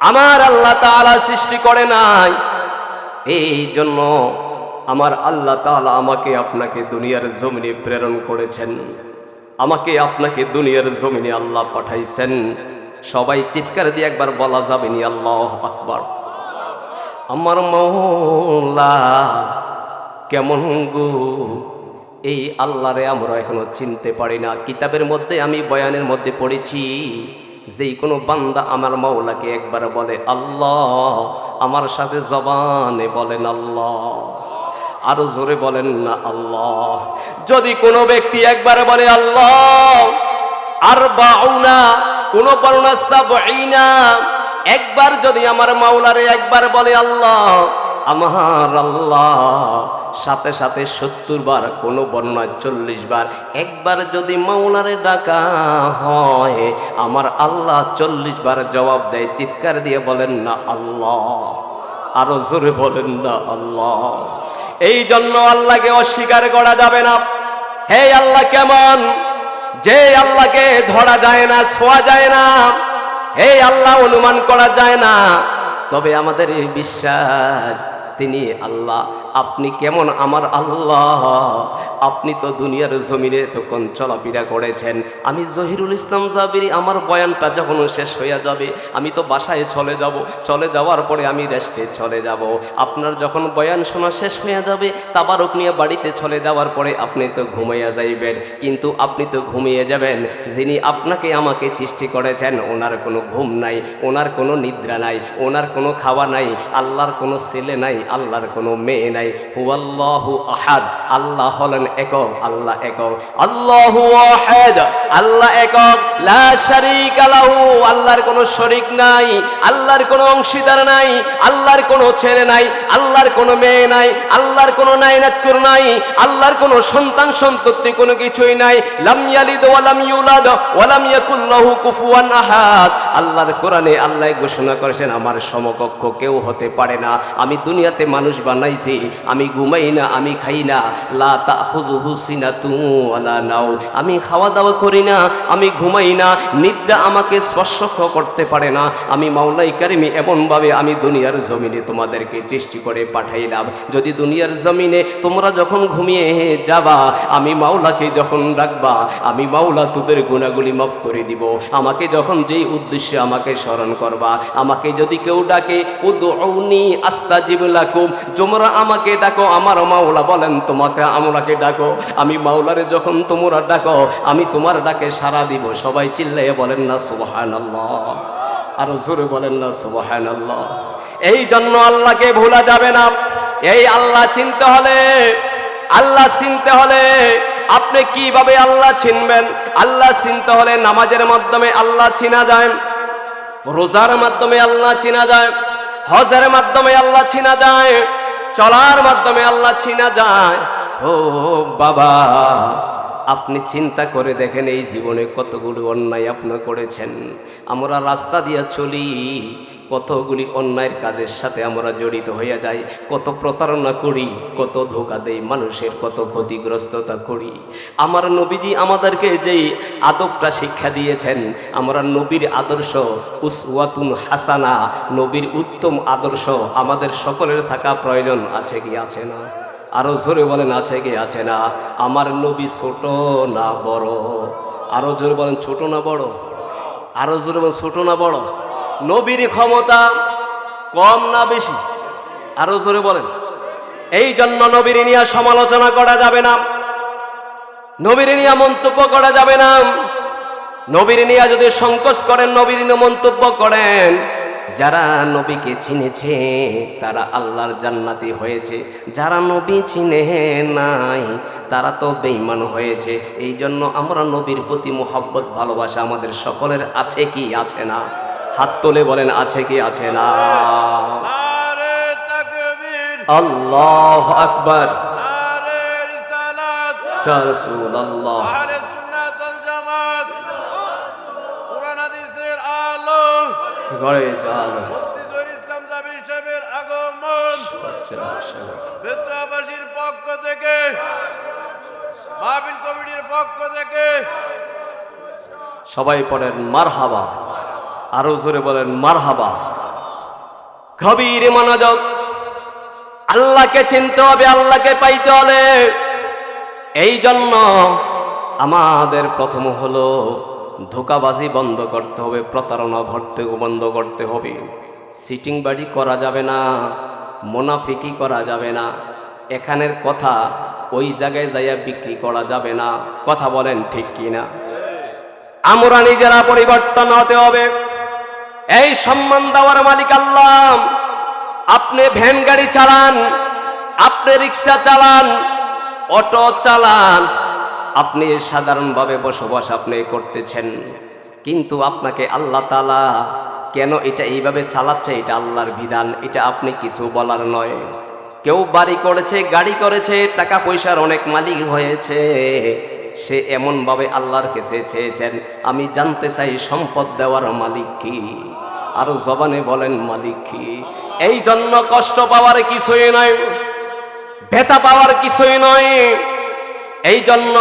আমার আল্লাহ তাআলা সৃষ্টি করে নাই। এই জন্য আমার আল্লাহ তাআলা আমাকে আপনাকে দুনিয়ার জমিনে প্রেরণ করেছেন, আমাকে আপনাকে দুনিয়ার জমিনে আল্লাহ পাঠাইছেন। সবাই চিৎকার দিয়ে একবার বলা যাবে নি আল্লাহু আকবার। আমার মাওলা কেমন গো, এই আল্লাহরে আমরা এখনো চিনতে পারি না। কিতাবের মধ্যে আমি বয়ানের মধ্যে পড়েছি, যেই কোনো বান্দা আমার মাওলাকে একবার বলে আল্লাহ, আমার সাথে জবানে বলেন আল্লাহ, আরো জোরে বলেন না আল্লাহ। যদি কোনো ব্যক্তি একবার বলে আল্লাহ, আরবাউনা, কোন বর্ণনা সাবঈনা, একবার যদি আমার মাওলারে একবার বলে আল্লাহ, আমার আল্লাহ, সাথে সাথে 70 বার, কোন বর্ণনা 40 বার, একবার যদি মাওলারে ডাকা হয় আমার আল্লাহ 40 বার জবাব দেয়। চিৎকার দিয়ে বলেন না আল্লাহ, আরো জোরে বলেন না আল্লাহ। এই জন্য আল্লাহকে অস্বীকার করা যাবে না। হে আল্লাহ কেমন, যে আল্লাহকে ধরা যায় না, ছোঁয়া যায় না, হে আল্লাহ অনুমান করা যায় না, তবে আমাদের এই বিশ্বাস তিনি আল্লাহ। আপনি কেমন আমার আল্লাহ? আপনি তো দুনিয়ার জমিনে তখন চলাফেরা করেছেন। আমি জহিরুল ইসলাম জাবিরি, আমার বয়ানটা যখন শেষ হয়ে যাবে আমি তো বাসায় চলে যাব, চলে যাওয়ার পরে আমি রেস্টে চলে যাব। আপনার যখন বয়ান শোনা শেষ হয়ে যাবে, তাবারক নিয়ে বাড়িতে চলে যাওয়ার পরে আপনি তো ঘুমাইয়া যাইবেন। কিন্তু আপনি তো ঘুমিয়ে যাবেন, যিনি আপনাকে আমাকে সৃষ্টি করেছেন ওনার কোনো ঘুম নাই, ওনার কোনো নিদ্রা নাই, ওনার কোনো খাওয়া নাই, আল্লাহর কোনো ছেলে নাই, আল্লাহর কোনো মেয়ে নাই। হুয়াল্লাহু আহাদ, আল্লাহ হলেন একক, আল্লাহ একক। আল্লাহু ওয়াহিদ, আল্লাহ একক। লা শারীকা লাহু, আল্লাহর কোনো শরীক নাই, আল্লাহর কোনো অংশীদার নাই, আল্লাহর কোনো ছেলে নাই, আল্লাহর কোনো মেয়ে নাই, আল্লাহর কোনো নাইনাতুর নাই, আল্লাহর কোনো সন্তান সন্ততি কোনো কিছুই নাই। লাম ইয়ালিদ ওয়া লাম ইউলাদ ওয়া লাম ইয়াকুল লাহু কুফুয়ান আহাদ। আল্লাহর কোরআনে আল্লাহ ঘোষণা করেছেন আমার সমকক্ষ কেউ হতে পারে না। আমি দুনিয়াতে মানুষ বানাইছি, আমি ঘুমাই না, আমি খাই না। লা তাখুযুহু সিনাতুন ওয়ালা নাও, আমি খাওয়া দাওয়া করি না, আমি ঘুমাই না, নিদ্রা আমাকে স্পর্শ করতে পারে না। আমি মাওলাই কারিমি এমনভাবে আমি দুনিয়ার জমিনে তোমাদেরকে সৃষ্টি করে পাঠাইলাম। যদি দুনিয়ার জমিনে তোমরা যখন ঘুমিয়ে যাবা, আমি মাওলাকে যখন ডাকবা, আমি মাওলা তোদের গুনাহগুলি মাফ করে দিব। আমাকে যখন যেই উদ্দেশ্যে আমাকে স্মরণ করবা, আমাকে যদি কেউ ডাকে উদউনি আস্তাজিব লাকুম, তোমরা আমাকে ডাকো, আমার মাওলা বলেন তোমাকে আমরাকে ডাকো। আমি মাওলারে যখন তোমরা ডাকো, আমি তোমার ডাকে সাড়া দিব। সবাই চিল্লাইয়া বলেন না সুবহানাল্লাহ, আর জোরে বলেন না সুবহানাল্লাহ। এই জন্য আল্লাহকে ভোলা যাবে না। এই আল্লাহ চিনতে হলে, আল্লাহ চিনতে হলে আপনি কিভাবে আল্লাহ চিনবেন? আল্লাহ চিনতে হলে নামাজের মাধ্যমে আল্লাহ চিনা যায়, রোজার মাধ্যমে আল্লাহ চিনা যায়, হজের মাধ্যমে আল্লাহ চিনা যায়, চলার মাধ্যমে আল্লাহ চিনা যায়। ও বাবা, আপনি চিন্তা করে দেখেন এই জীবনে কতগুলো অন্যায় আপনি করেছেন। আমরা রাস্তা দিয়ে চলি, কতগুলি অন্যায়ের কাজের সাথে আমরা জড়িত হয়ে যাই, কত প্রতারণা করি, কত ধোঁকা দেই মানুষের, কত ক্ষতিগ্রস্ততা করি। আমার নবীজি আমাদেরকে যেই আদবটা শিক্ষা দিয়েছেন, আমরা নবীর আদর্শ উসওয়াতুন হাসানা, নবীর উত্তম আদর্শ আমাদের সকলের থাকা প্রয়োজন আছে কি আছে না? আরো জোরে বলেন আছে কি আছে না? আমার নবী ছোট না বড়? আরো জোরে বলেন ছোট না বড়? আরো জোরে বলেন ছোট না বড়? নবীর ক্ষমতা কম না বেশি? আরো জোরে বলেন। এই জন্য নবীর নিয়ে সমালোচনা করা যাবে না, নবীর নিয়ে মন্তব্য করা যাবে না। নবীর নিয়ে যদি সংকোচ করেন, নবীর নিয়ে মন্তব্য করেন, যারা নবীকে চিনেছে তারা আল্লাহর জান্নাতি হয়েছে, যারা নবী চিনে নাই তারা তো বেঈমান হয়েছে। এই জন্য আমরা নবীর প্রতি মুহাব্বত ভালোবাসা আমাদের সকলের আছে কি আছে না? হাত তুলে বলেন আছে কি আছে না? নারে তাকবীর, আল্লাহু আকবার, নারে রিসালাত, ইয়া রাসূলুল্লাহ। আহলে সুন্নাত ওয়াল জামাত, কুরআন হাদিসের আলো, ঘরে যান মুফতি ইসলাম জাবির সাহেবের আগমন, বেত্রাবাসীর পক্ষ থেকে, মাহফিল কমিটির পক্ষ থেকে সবাই পড়েন মারহাবা, আরো জোরে বলেন মারহাবা। গভীর মনোযোগ, আল্লাহকে চিনতে হবে, আল্লাহকে পাইতে হলে এই জন্য আমাদের প্রথম হলো ধোঁকাবাজি বন্ধ করতে হবে, প্রতারণা বন্ধ করতে হবে, সিটিং বাড়ি করা যাবে না, মুনাফিকি করা যাবে না, এখানের কথা ওই জায়গায় যাইয়া বিক্রি করা যাবে না। কথা বলেন ঠিক কিনা? আমরা নিজেরা পরিবর্তন হতে হবে। এই সম্মান দেওয়ার মালিক আল্লাহ। আপনি ভ্যান গাড়ি চালান, আপনি রিক্সা চালান, অটো চালান, আপনি সাধারণভাবে বসবাস আপনি করতেছেন, কিন্তু আপনাকে আল্লাহ তাআলা কেন এটা এইভাবে চালাচ্ছে, এটা আল্লাহর বিধান, এটা আপনি কিছু বলার নয়। কেউ বাড়ি করেছে, গাড়ি করেছে, টাকা পয়সার অনেক মালিক হয়েছে, সে এমনভাবে আল্লাহর কাছে চেয়েছেন, আমি জানতে চাই সম্পদ দেওয়ার মালিক কি? আরো জবানে বলেন মালিক কি? এই জন্য কষ্ট পাওয়ার কিছুই নয়, ব্যথা পাওয়ার কিছুই নয়। এই জন্য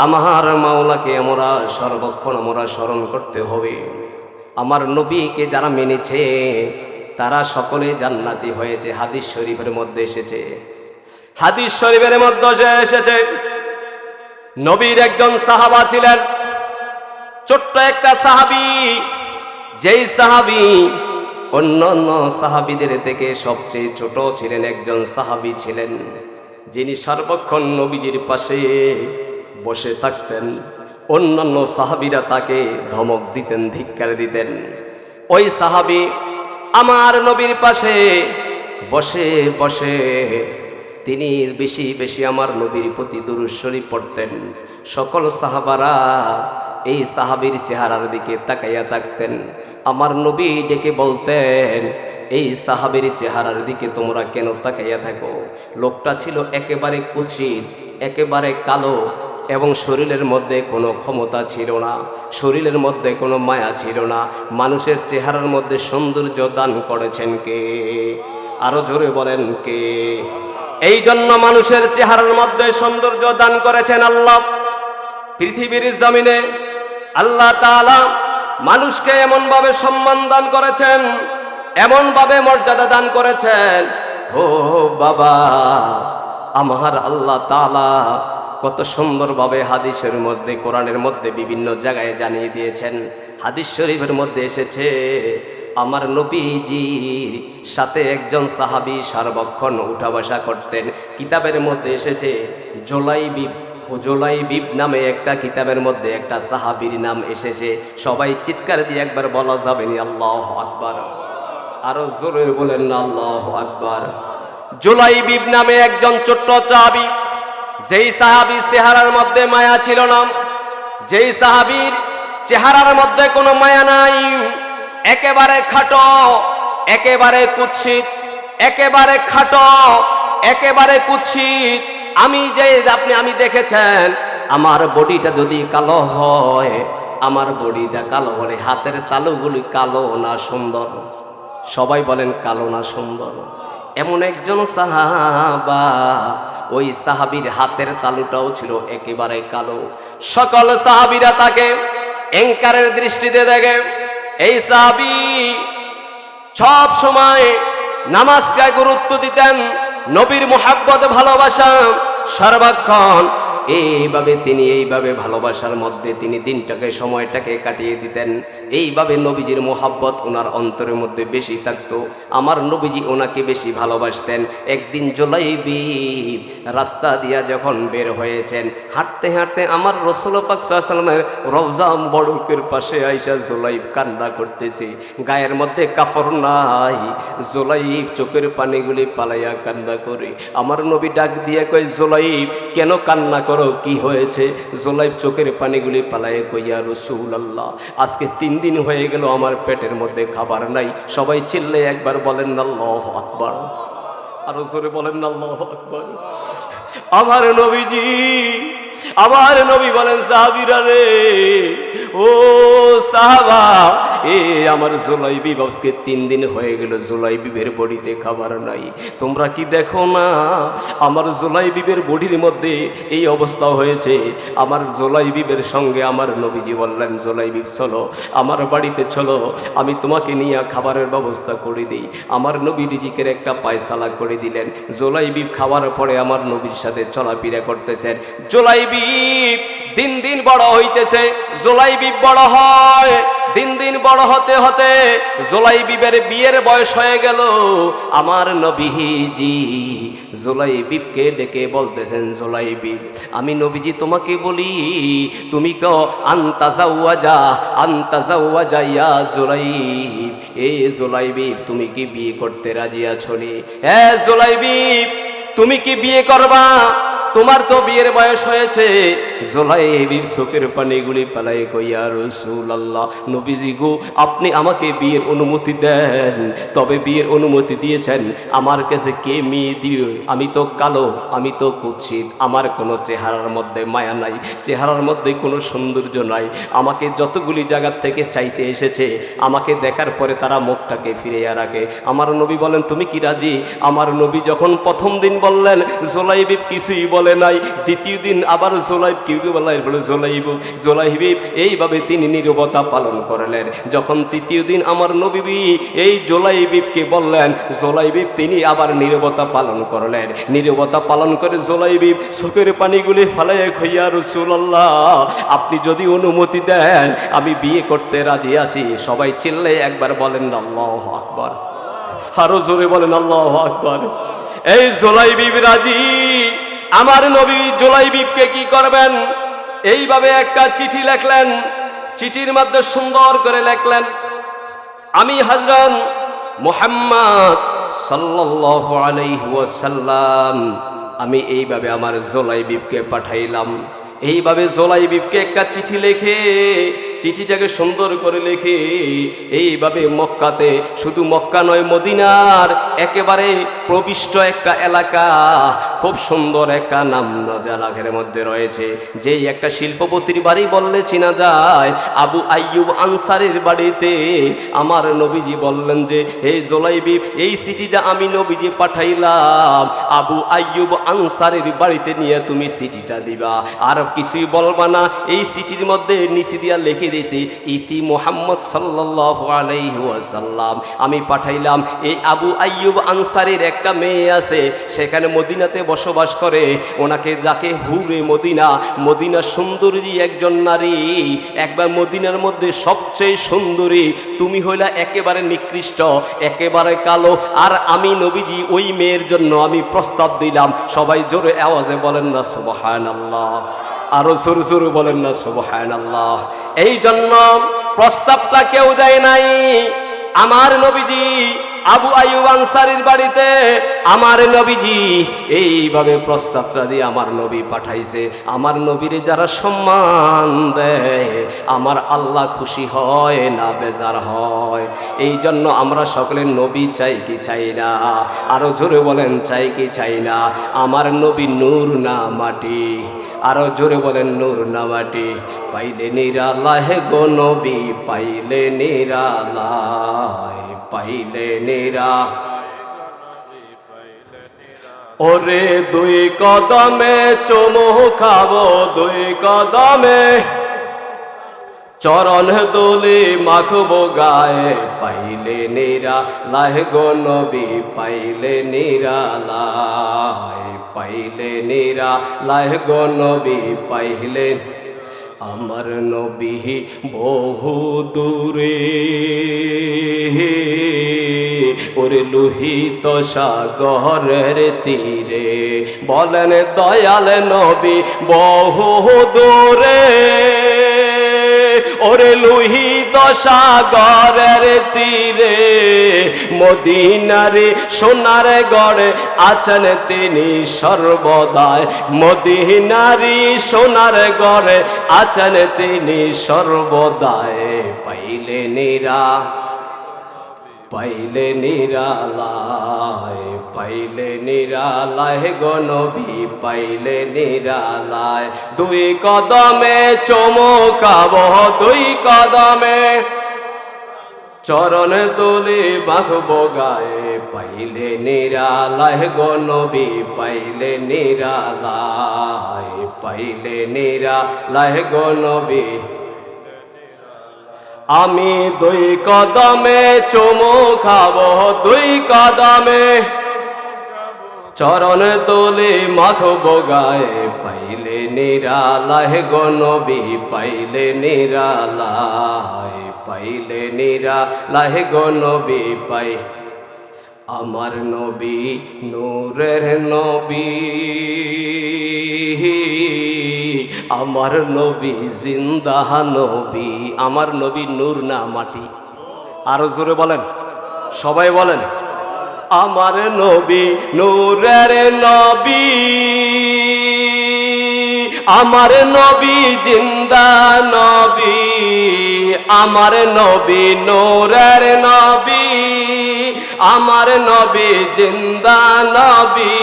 আমার মাওলাকে আমরা সর্বক্ষণ আমরা স্মরণ করতে হবে। আমার নবীকে যারা মেনেছে তারা সকলে জান্নাতি হয়েছে। হাদিস শরীফের মধ্যে এসেছে, হাদিস শরীফের মধ্যে এসেছে, নবীর একজন সাহাবা ছিলেন, ছোট্ট একটা সাহাবী, যেই সাহাবী অন্যান্য সাহাবীদের থেকে সবচেয়ে ছোট ছিলেন, একজন সাহাবী ছিলেন যিনি সর্বক্ষণ নবীজির পাশে বসে থাকতেন। অন্যান্য সাহাবীরা তাকে ধমক দিতেন, ধিক্কার দিতেন। ওই সাহাবী আমার নবীর পাশে বসে বসে তিনি বেশি বেশি আমার নবীর প্রতি দুরূদ শরীফ পড়তেন। সকল সাহাবারা এই সাহাবীর চেহারার দিকে তাকাইয়া থাকতেন। আমার নবী ডেকে বলতেন, এই সাহাবীর চেহারার দিকে তোমরা কেন তাকাইয়া থাকো? লোকটা ছিল একেবারে কুৎসিত, একেবারে কালো, এবং শরীরের মধ্যে কোনো ক্ষমতা ছিল না, শরীরের মধ্যে কোনো মায়া ছিল না। মানুষের চেহারার মধ্যে সৌন্দর্য দান করেছেন কে? আরো জোরে বলেন কে? এই জন্য মানুষের চেহারার মধ্যে সৌন্দর্য দান করেছেন আল্লাহ। পৃথিবীর জমিনে আল্লাহ তাআলা মানুষকে এমনভাবে সম্মান দান করেছেন, এমনভাবে মর্যাদা দান করেছেন। ও বাবা, আমার আল্লাহ তাআলা কত সুন্দরভাবে হাদিসের মধ্যে, কোরআনের মধ্যে বিভিন্ন জায়গায় জানিয়ে দিয়েছেন। হাদিস শরীফের মধ্যে এসেছে, আমার নবীজির সাথে একজন সাহাবী সর্বক্ষণ উঠা বসা করতেন। কিতাবের মধ্যে এসেছে জুলাইবিব নামে একটা কিতাবের মধ্যে একটা সাহাবীর নাম এসেছে। সবাই চিৎকার দিয়ে একবার বলা যাবে না আল্লাহু আকবার? আরো জোরে বলেন না আল্লাহু আকবার? জুলাইবিব নামে একজন ছোট্ট সাহাবী, যেই সাহাবীর চেহারার মধ্যে মায়া ছিল না, যেই সাহাবীর চেহারার মধ্যে কোনো মায়া নাই, একেবারে খাটো, একেবারে কুৎসিত, একেবারে খাটো, একেবারে কুৎসিত। আমি দেখেছেন, আমার বডিটা যদি কালো হয়, আমার বডিটা কালো হলে হাতের তালুগুলি কালো না সুন্দর? সবাই বলেন কালো না সুন্দর? এমন একজন সাহাবা, ওই সাহাবীর হাতের তালুটাও ছিল একেবারে কালো। সকল সাহাবীরা তাকে এঙ্কারের দৃষ্টিতে দেখে। এই সাহাবী সব সময় নামাজকে গুরুত্ব দিতেন, নবীর মুহাব্বত ভালোবাসা সর্বক্ষণ এইভাবে তিনি এইভাবে ভালোবাসার মধ্যে তিনি দিনটাকে সময়টাকে কাটিয়ে দিতেন। এইভাবে নবীজির মোহাব্বত ওনার অন্তরের মধ্যে বেশি থাকতো। আমার নবীজি ওনাকে বেশি ভালোবাসতেন। একদিন জুলাইবিব রাস্তা দিয়া যখন বের হয়েছেন, হাঁটতে হাঁটতে আমার রাসূল পাক সাল্লাল্লাহু আলাইহি ওয়াসাল্লামের রওজা মোবারকের পাশে আইসা জুলাইব কান্না করতেছে, গায়ের মধ্যে কাপড় নাই। জুলাইব চোখের পানিগুলি পালাইয়া কান্না করে। আমার নবী ডাক দিয়ে কয়, জুলাইব কেন কান্না করো, কি হয়েছে? জুলাইব চোখের পানিগুলি পালাইয়া কইয়া, রাসূলুল্লাহ আজকে 3 দিন হয়ে গেল আমার পেটের মধ্যে খাবার নাই। সবাই চিল্লে একবার বলেন না আল্লাহু আকবার, আরো জোরে বলেন না আল্লাহু আকবার। আমার নবীজি, আমার নবী বলেন, সাহাবীরা রে, ও সাহাবা, এ আমার জুলাইবিব আজকে 3 দিন হয়ে গেল জুলাইবিবের বডিতে খাবার নাই। তোমরা কি দেখো না আমার জুলাইবিবের বডির মধ্যে এই অবস্থা হয়েছে? আমার জুলাইবিবের সঙ্গে আমার নবীজি বললেন, জুলাইবিব চলো আমার বাড়িতে চলো, আমি তোমাকে নিয়ে খাবারের ব্যবস্থা করে দিই। আমার নবী রিজিকের একটা পায়সালা করে দিলেন। জুলাইবিব খাওয়ার পরে আমার নবীর সাথে চলাফেরা করতেছেন। জুলাইবিব দিন দিন বড় হইতেছে। জুলাইবিব বড় হয়, দিন দিন বড় হতে হতে জুলাইবিবের বিয়ের বয়স হয়ে গেল। আমার নবীজি জুলাইবিবকে ডেকে বলতেছেন, জুলাইবিব আমি নবীজি তোমাকে বলি, তুমি তো আন্তাজাওয়াজা ইয়া জুলাইব, এ জুলাইবিব তুমি কি বিয়ে করতে রাজি আছো নি? হ্যাঁ জুলাইবিব তুমি কি বিয়ে করবা? তোমার তো বিয়ের বয়স হয়েছে। জুলাইবিব চোখের পানিগুলি পালাই কইয়া, রাসূলুল্লাহ নবীজি গো, আপনি আমাকে বিয়ের অনুমতি দেন। তবে বিয়ের অনুমতি দিয়েছেন, আমার কাছে কে মেয়ে দিবে? আমি তো কালো, আমি তো কুৎসিত, আমার কোনো চেহারার মধ্যে মায়া নাই, চেহারার মধ্যে কোনো সৌন্দর্য নাই। আমাকে যতগুলি জায়গার থেকে চাইতে এসেছে, আমাকে দেখার পরে তারা মুখটাকে ফিরিয়ে রাখে। আমার নবী বলেন, তুমি কি রাজি? আমার নবী যখন প্রথম দিন বললেন, জুলাইবিব কিছুই বলে নাই। দ্বিতীয় দিন আবার জুলাইব জুলাইবিব এইভাবে তিনি নীরবতা পালন করলেন। যখন তৃতীয় দিন আমার নবী এই জুলাইবিবকে বললেন, জুলাইবিব তিনি আবার নীরবতা পালন করলেন। নীরবতা পালন করে জুলাইবিব চোখের পানিগুলি ফালাইয়া কইয়া, রাসূলুল্লাহ আপনি যদি অনুমতি দেন আমি বিয়ে করতে রাজি আছি। সবাই চিল্লে একবার বলেন আল্লাহু আকবার, আরো জোরে বলেন আল্লাহু আকবার। এই জুলাইবিব রাজি। আমার নবী জুলাইবিবকে কি করবেন? এইভাবে একটা চিঠি লেখলেন। চিঠির মধ্যে সুন্দর করে লেখলেন, আমি হযরত মুহাম্মদ সাল্লাল্লাহু আলাইহি ওয়াসাল্লাম আমি এইভাবে আমার জুলাইবিবকে পাঠাইলাম। এইভাবে জুলাইবিবকে একটা চিঠি লেখে, চিঠিটাকে সুন্দর করে লেখে এইভাবে মক্কাতে, শুধু মক্কা নয় মদিনার একেবারে প্রবিষ্ট একটা এলাকা, খুব সুন্দর একটা নাম এলাকার মধ্যে রয়েছে, যেই একটা শিল্পপতির বাড়ি বললে চিনা যায়, আবু আইয়ুব আনসারীর বাড়িতে আমার নবীজি বললেন যে, হে জুলাইবিব এই চিঠিটা আমি নবীজি পাঠাইলাম, আবু আইয়ুব আনসারীর বাড়িতে নিয়ে তুমি চিঠিটা দিবা, আর কিছুই বলবা না। এই চিঠির মধ্যে নিচে দিয়া লিখে দিয়েছি, ইতি মুহাম্মদ সাল্লাল্লাহু আলাইহি ওয়াসাল্লাম আমি পাঠাইলাম। এই আবু আইয়ুব আনসারীর একটা মেয়ে আছে, সেখানে মদিনাতে বসবাস করে, ওনাকে যাকে হুরে মদিনা, মদিনা সুন্দরী একজন নারী, একবার মদিনার মধ্যে সবচেয়ে সুন্দরী, তুমি হইলা একেবারে নিকৃষ্ট, একেবারে কালো, আর আমি নবীজি ওই মেয়ের জন্য আমি প্রস্তাব দিলাম। সবাই জোরে আওয়াজে বলেন না সুবহানাল্লাহ, আরো জোরে জোরে বলেন না সুবহানাল্লাহ। এই জন্য প্রস্তাবটা কেউ দেয় নাই, আমার নবীজি আবু আইয়ুব আনসারীর বাড়িতে আমার নবীজি এইভাবে প্রস্তাবটা দিয়ে আমার নবী পাঠাইছে। আমার নবীরে যারা সম্মান দেয় আমার আল্লাহ খুশি হয় না বেজার হয়। এই জন্য আমরা সকলে নবী চাই কি চাই না? আরো জোরে বলেন চাই কি চাই না? আমার নবী নূর না মাটি, আরো জোরে বলেন নূর না মাটি। পাইলে নিরালাহে গো নবী, পাইলে নিরালায়, পাইলে নিরা ওরে দুই কদমে চুমু খাবো, দুই কদমে চরণ দোলে মাখবো গায়ে, পাইলে নিরালাহে গো নবী, পাইলে নিরালায়, পাইলে নিরালায় গো নবী পাইলে আমার নবী বহু দূরে ওরে লোহিত সাগরের তীরে বলেন দয়াল নবী বহু দূরে ওরে লোহিত সাগরের তীরে মদিনারে সোনার গড়ে আছেন তিনি সর্বদাই মদিনারি সোনার গড়ে আছেন তিনি সর্বদাই পাইলে নিরালায় গো নবী পাইলে নিরালায় দুই কদমে চমকাবো দুই কদমে চরণ তুলি বাঁধবো গায়ে পাইলে নিরালায় গো নবী পাইলে নিরালায় গো নবী আমি দুই কদমে চুমু খাবো দুই কদমে চরণ তুলি মাখবো গায়ে পাইলে নিরালায় গো নবী পাইলে নিরালায় গো নবী পাই আমার নবী নূরের নবী আমার নবী জিন্দা নবী আমার নবী নূর না মাটি আরো জোরে বলেন সবাই বলেন আমার নবী নূরের নবী আমার নবী জিন্দা নবী আমার নবী নূরের নবী আমার নবী জিন্দা নবী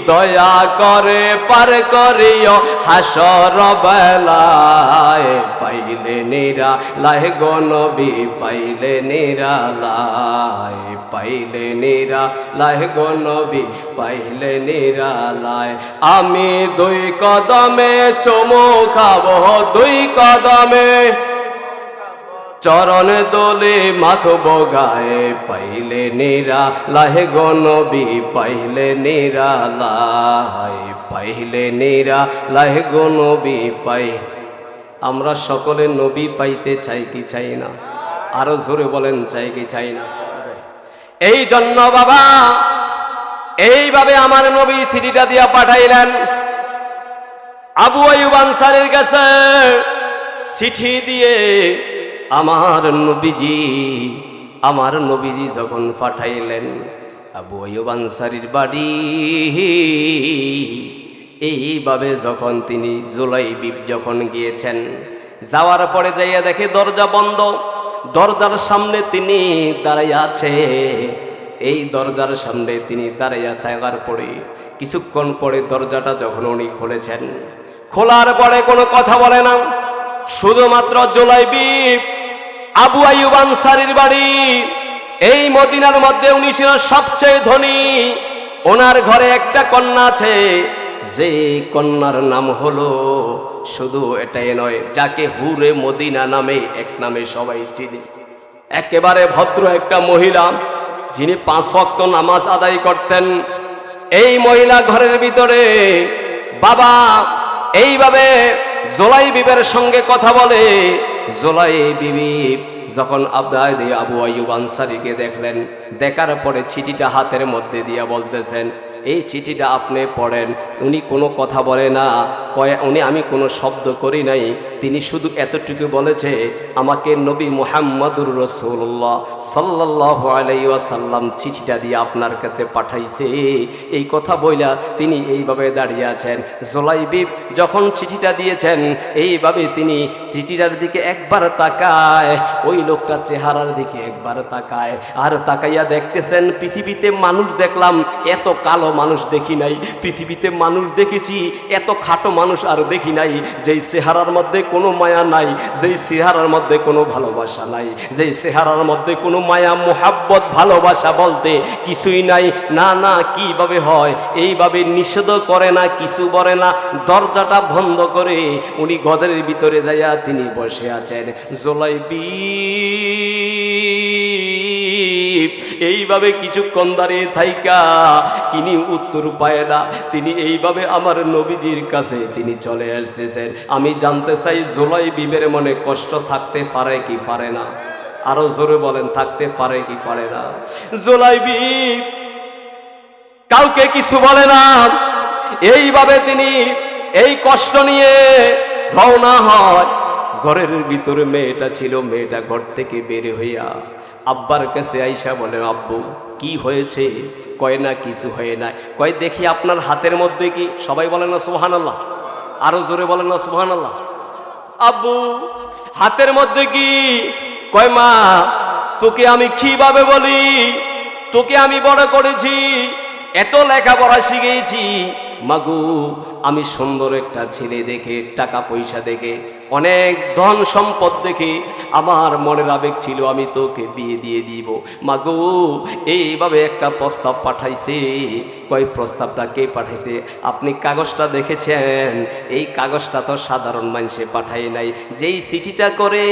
দয়া করে পার করিও হাসর বেলায় পাইলে নিরালায় গো নবী পাইলে নিরালায় গো নবী পাইলে নিরালায় আমি দুই কদমে চুমু খাবো দুই কদমে চরণ দোলে মাখবো গায়ে পাইলে নিরালায় গো নবী পাইলে নিরালায় গো নবী পাই আমরা সকলে নবী পাইতে চাই কি চাই না আরো জোরে বলেন চাই কি চাই না এই জন্য বাবা এইভাবে আমার নবী চিঠিটা দিয়া পাঠাইলেন আবু আইয়ুব আনসারীর কাছে চিঠি দিয়ে আমার নবীজি যখন পাঠাইলেন আবু আইয়ুব আনসারীর বাড়ি এইভাবে যখন তিনি জুলাইবিব যখন গিয়েছেন যাওয়ার পরে যাইয়া দেখে দরজা বন্ধ দরজার সামনে তিনি দাঁড়াইয়া আছে এই দরজার সামনে তিনি দাঁড়াইয়া থাকার পরে কিছুক্ষণ পরে দরজাটা যখন উনি খুলেছেন খোলার পরে কোনো কথা বলে না শুধুমাত্র জুলাইবিব আবু আইয়ুব আনসারীর বাড়ি এই মদিনার মধ্যে উনি ছিলেন সবচেয়ে ধনী ওনার ঘরে একটা কন্যা আছে যে কন্যার নাম হলো শুধু এটাই নয় যাকে হুরে মদিনা নামে এক নামে সবাই চিনি একেবারে ভদ্র একটা মহিলা যিনি 5 ওয়াক্ত নামাজ আদায় করতেন এই মহিলা ঘরের ভিতরে বাবা এইভাবে জুলাইবিবের সঙ্গে কথা বলে জুলাইবিবি যখন আবু আইয়ুব আনসারীকে দেখলেন দেখার পরে চিঠিটা হাতের মধ্যে দিয়া বলতেছেন এই চিঠিটা আপনি পড়েন উনি কোনো কথা বলে না উনি আমি কোনো শব্দ করি নাই তিনি শুধু এতটুকু বলেছে আমাকে নবী মুহাম্মদুর রাসূলুল্লাহ সাল্লাল্লাহু আলাইহি ওয়াসাল্লাম চিঠিটা দিয়ে আপনার কাছে পাঠাইছে এই কথা বইলা তিনি এইভাবে দাঁড়িয়ে আছেন জুলাইবিব যখন চিঠিটা দিয়েছেন এইভাবে তিনি চিঠিটার দিকে একবার তাকায় ওই লোকটা চেহারার দিকে একবার তাকায় আর তাকাইয়া দেখতেছেন পৃথিবীতে মানুষ দেখলাম এত কালো মানুষ দেখি নাই পৃথিবীতে মানুষ দেখেছি এত খাটো মানুষ আর দেখি নাই যেই চেহারার মধ্যে কোনো মায়া নাই যেই চেহারার মধ্যে কোনো ভালোবাসা নাই যেই চেহারার মধ্যে কোনো মায়া মোহাব্বত ভালোবাসা বলতে কিছুই নাই না না কিভাবে হয় এইভাবে নিষেধ করে না কিছু বলে না দরজাটা বন্ধ করে উনি ঘরের ভিতরে যাইয়া তিনি বসে আছেন জুলাইবিব এইভাবে কিছুক্ষণ দাঁড়িয়ে থাইকা তিনি উত্তর পায় না, তিনি এইভাবে আমার নবীজির কাছে তিনি চলে আসতেছেন। আমি জানতে চাই জুলাইবিবের মনে কষ্ট থাকতে পারে কি পারে না? আরো জোরে বলেন, থাকতে পারে কি পারে না? জুলাইবিব কাউকে কিছু বলে না, এইভাবে তিনি এই কষ্ট নিয়ে রওনা হয়। ঘরের ভিতরে মেয়েটা ছিল, মেয়েটা ঘর থেকে বের হইয়া আব্বার কাছে আইসা বলে, আব্বু কি হয়েছে? কয় না কিছু হয় না। কয় দেখি আপনার হাতের মধ্যে কি? সবাই বলেন না সুবহানাল্লাহ, আরো জোরে বলেন না সুবহানাল্লাহ। আব্বু হাতের মধ্যে কি? কয় মা তোকে আমি কিভাবে বলি, তোকে আমি বড় করেছি, এত লেখাপড়া শিখেছি, মাগু আমি সুন্দর একটা ছেলে দেখে, টাকা পয়সা দেখে, অনেক ধন সম্পদ দেখে আমার মনের আবেগ ছিল আমি তোকে বিয়ে দিয়ে দিব। মাগু এইভাবে একটা প্রস্তাব পাঠাইছে। কয় প্রস্তাবটা কে পাঠাইছে? আপনি কাগজটা দেখেছেন? এই কাগজটা তো সাধারণ মানুষে পাঠায় নাই, যেই চিঠিটা করে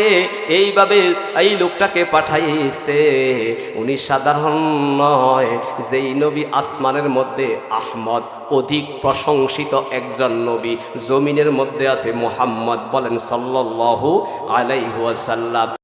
এইভাবে এই লোকটাকে পাঠাইছে উনি সাধারণ নয়, যেই নবী আসমানের মধ্যে আহমদ, অধিক প্রশংসিত একজন নবী, জমিনের মধ্যে আছে মুহাম্মদ, বলেন সাল্লাল্লাহু আলাইহি ওয়াসাল্লাম।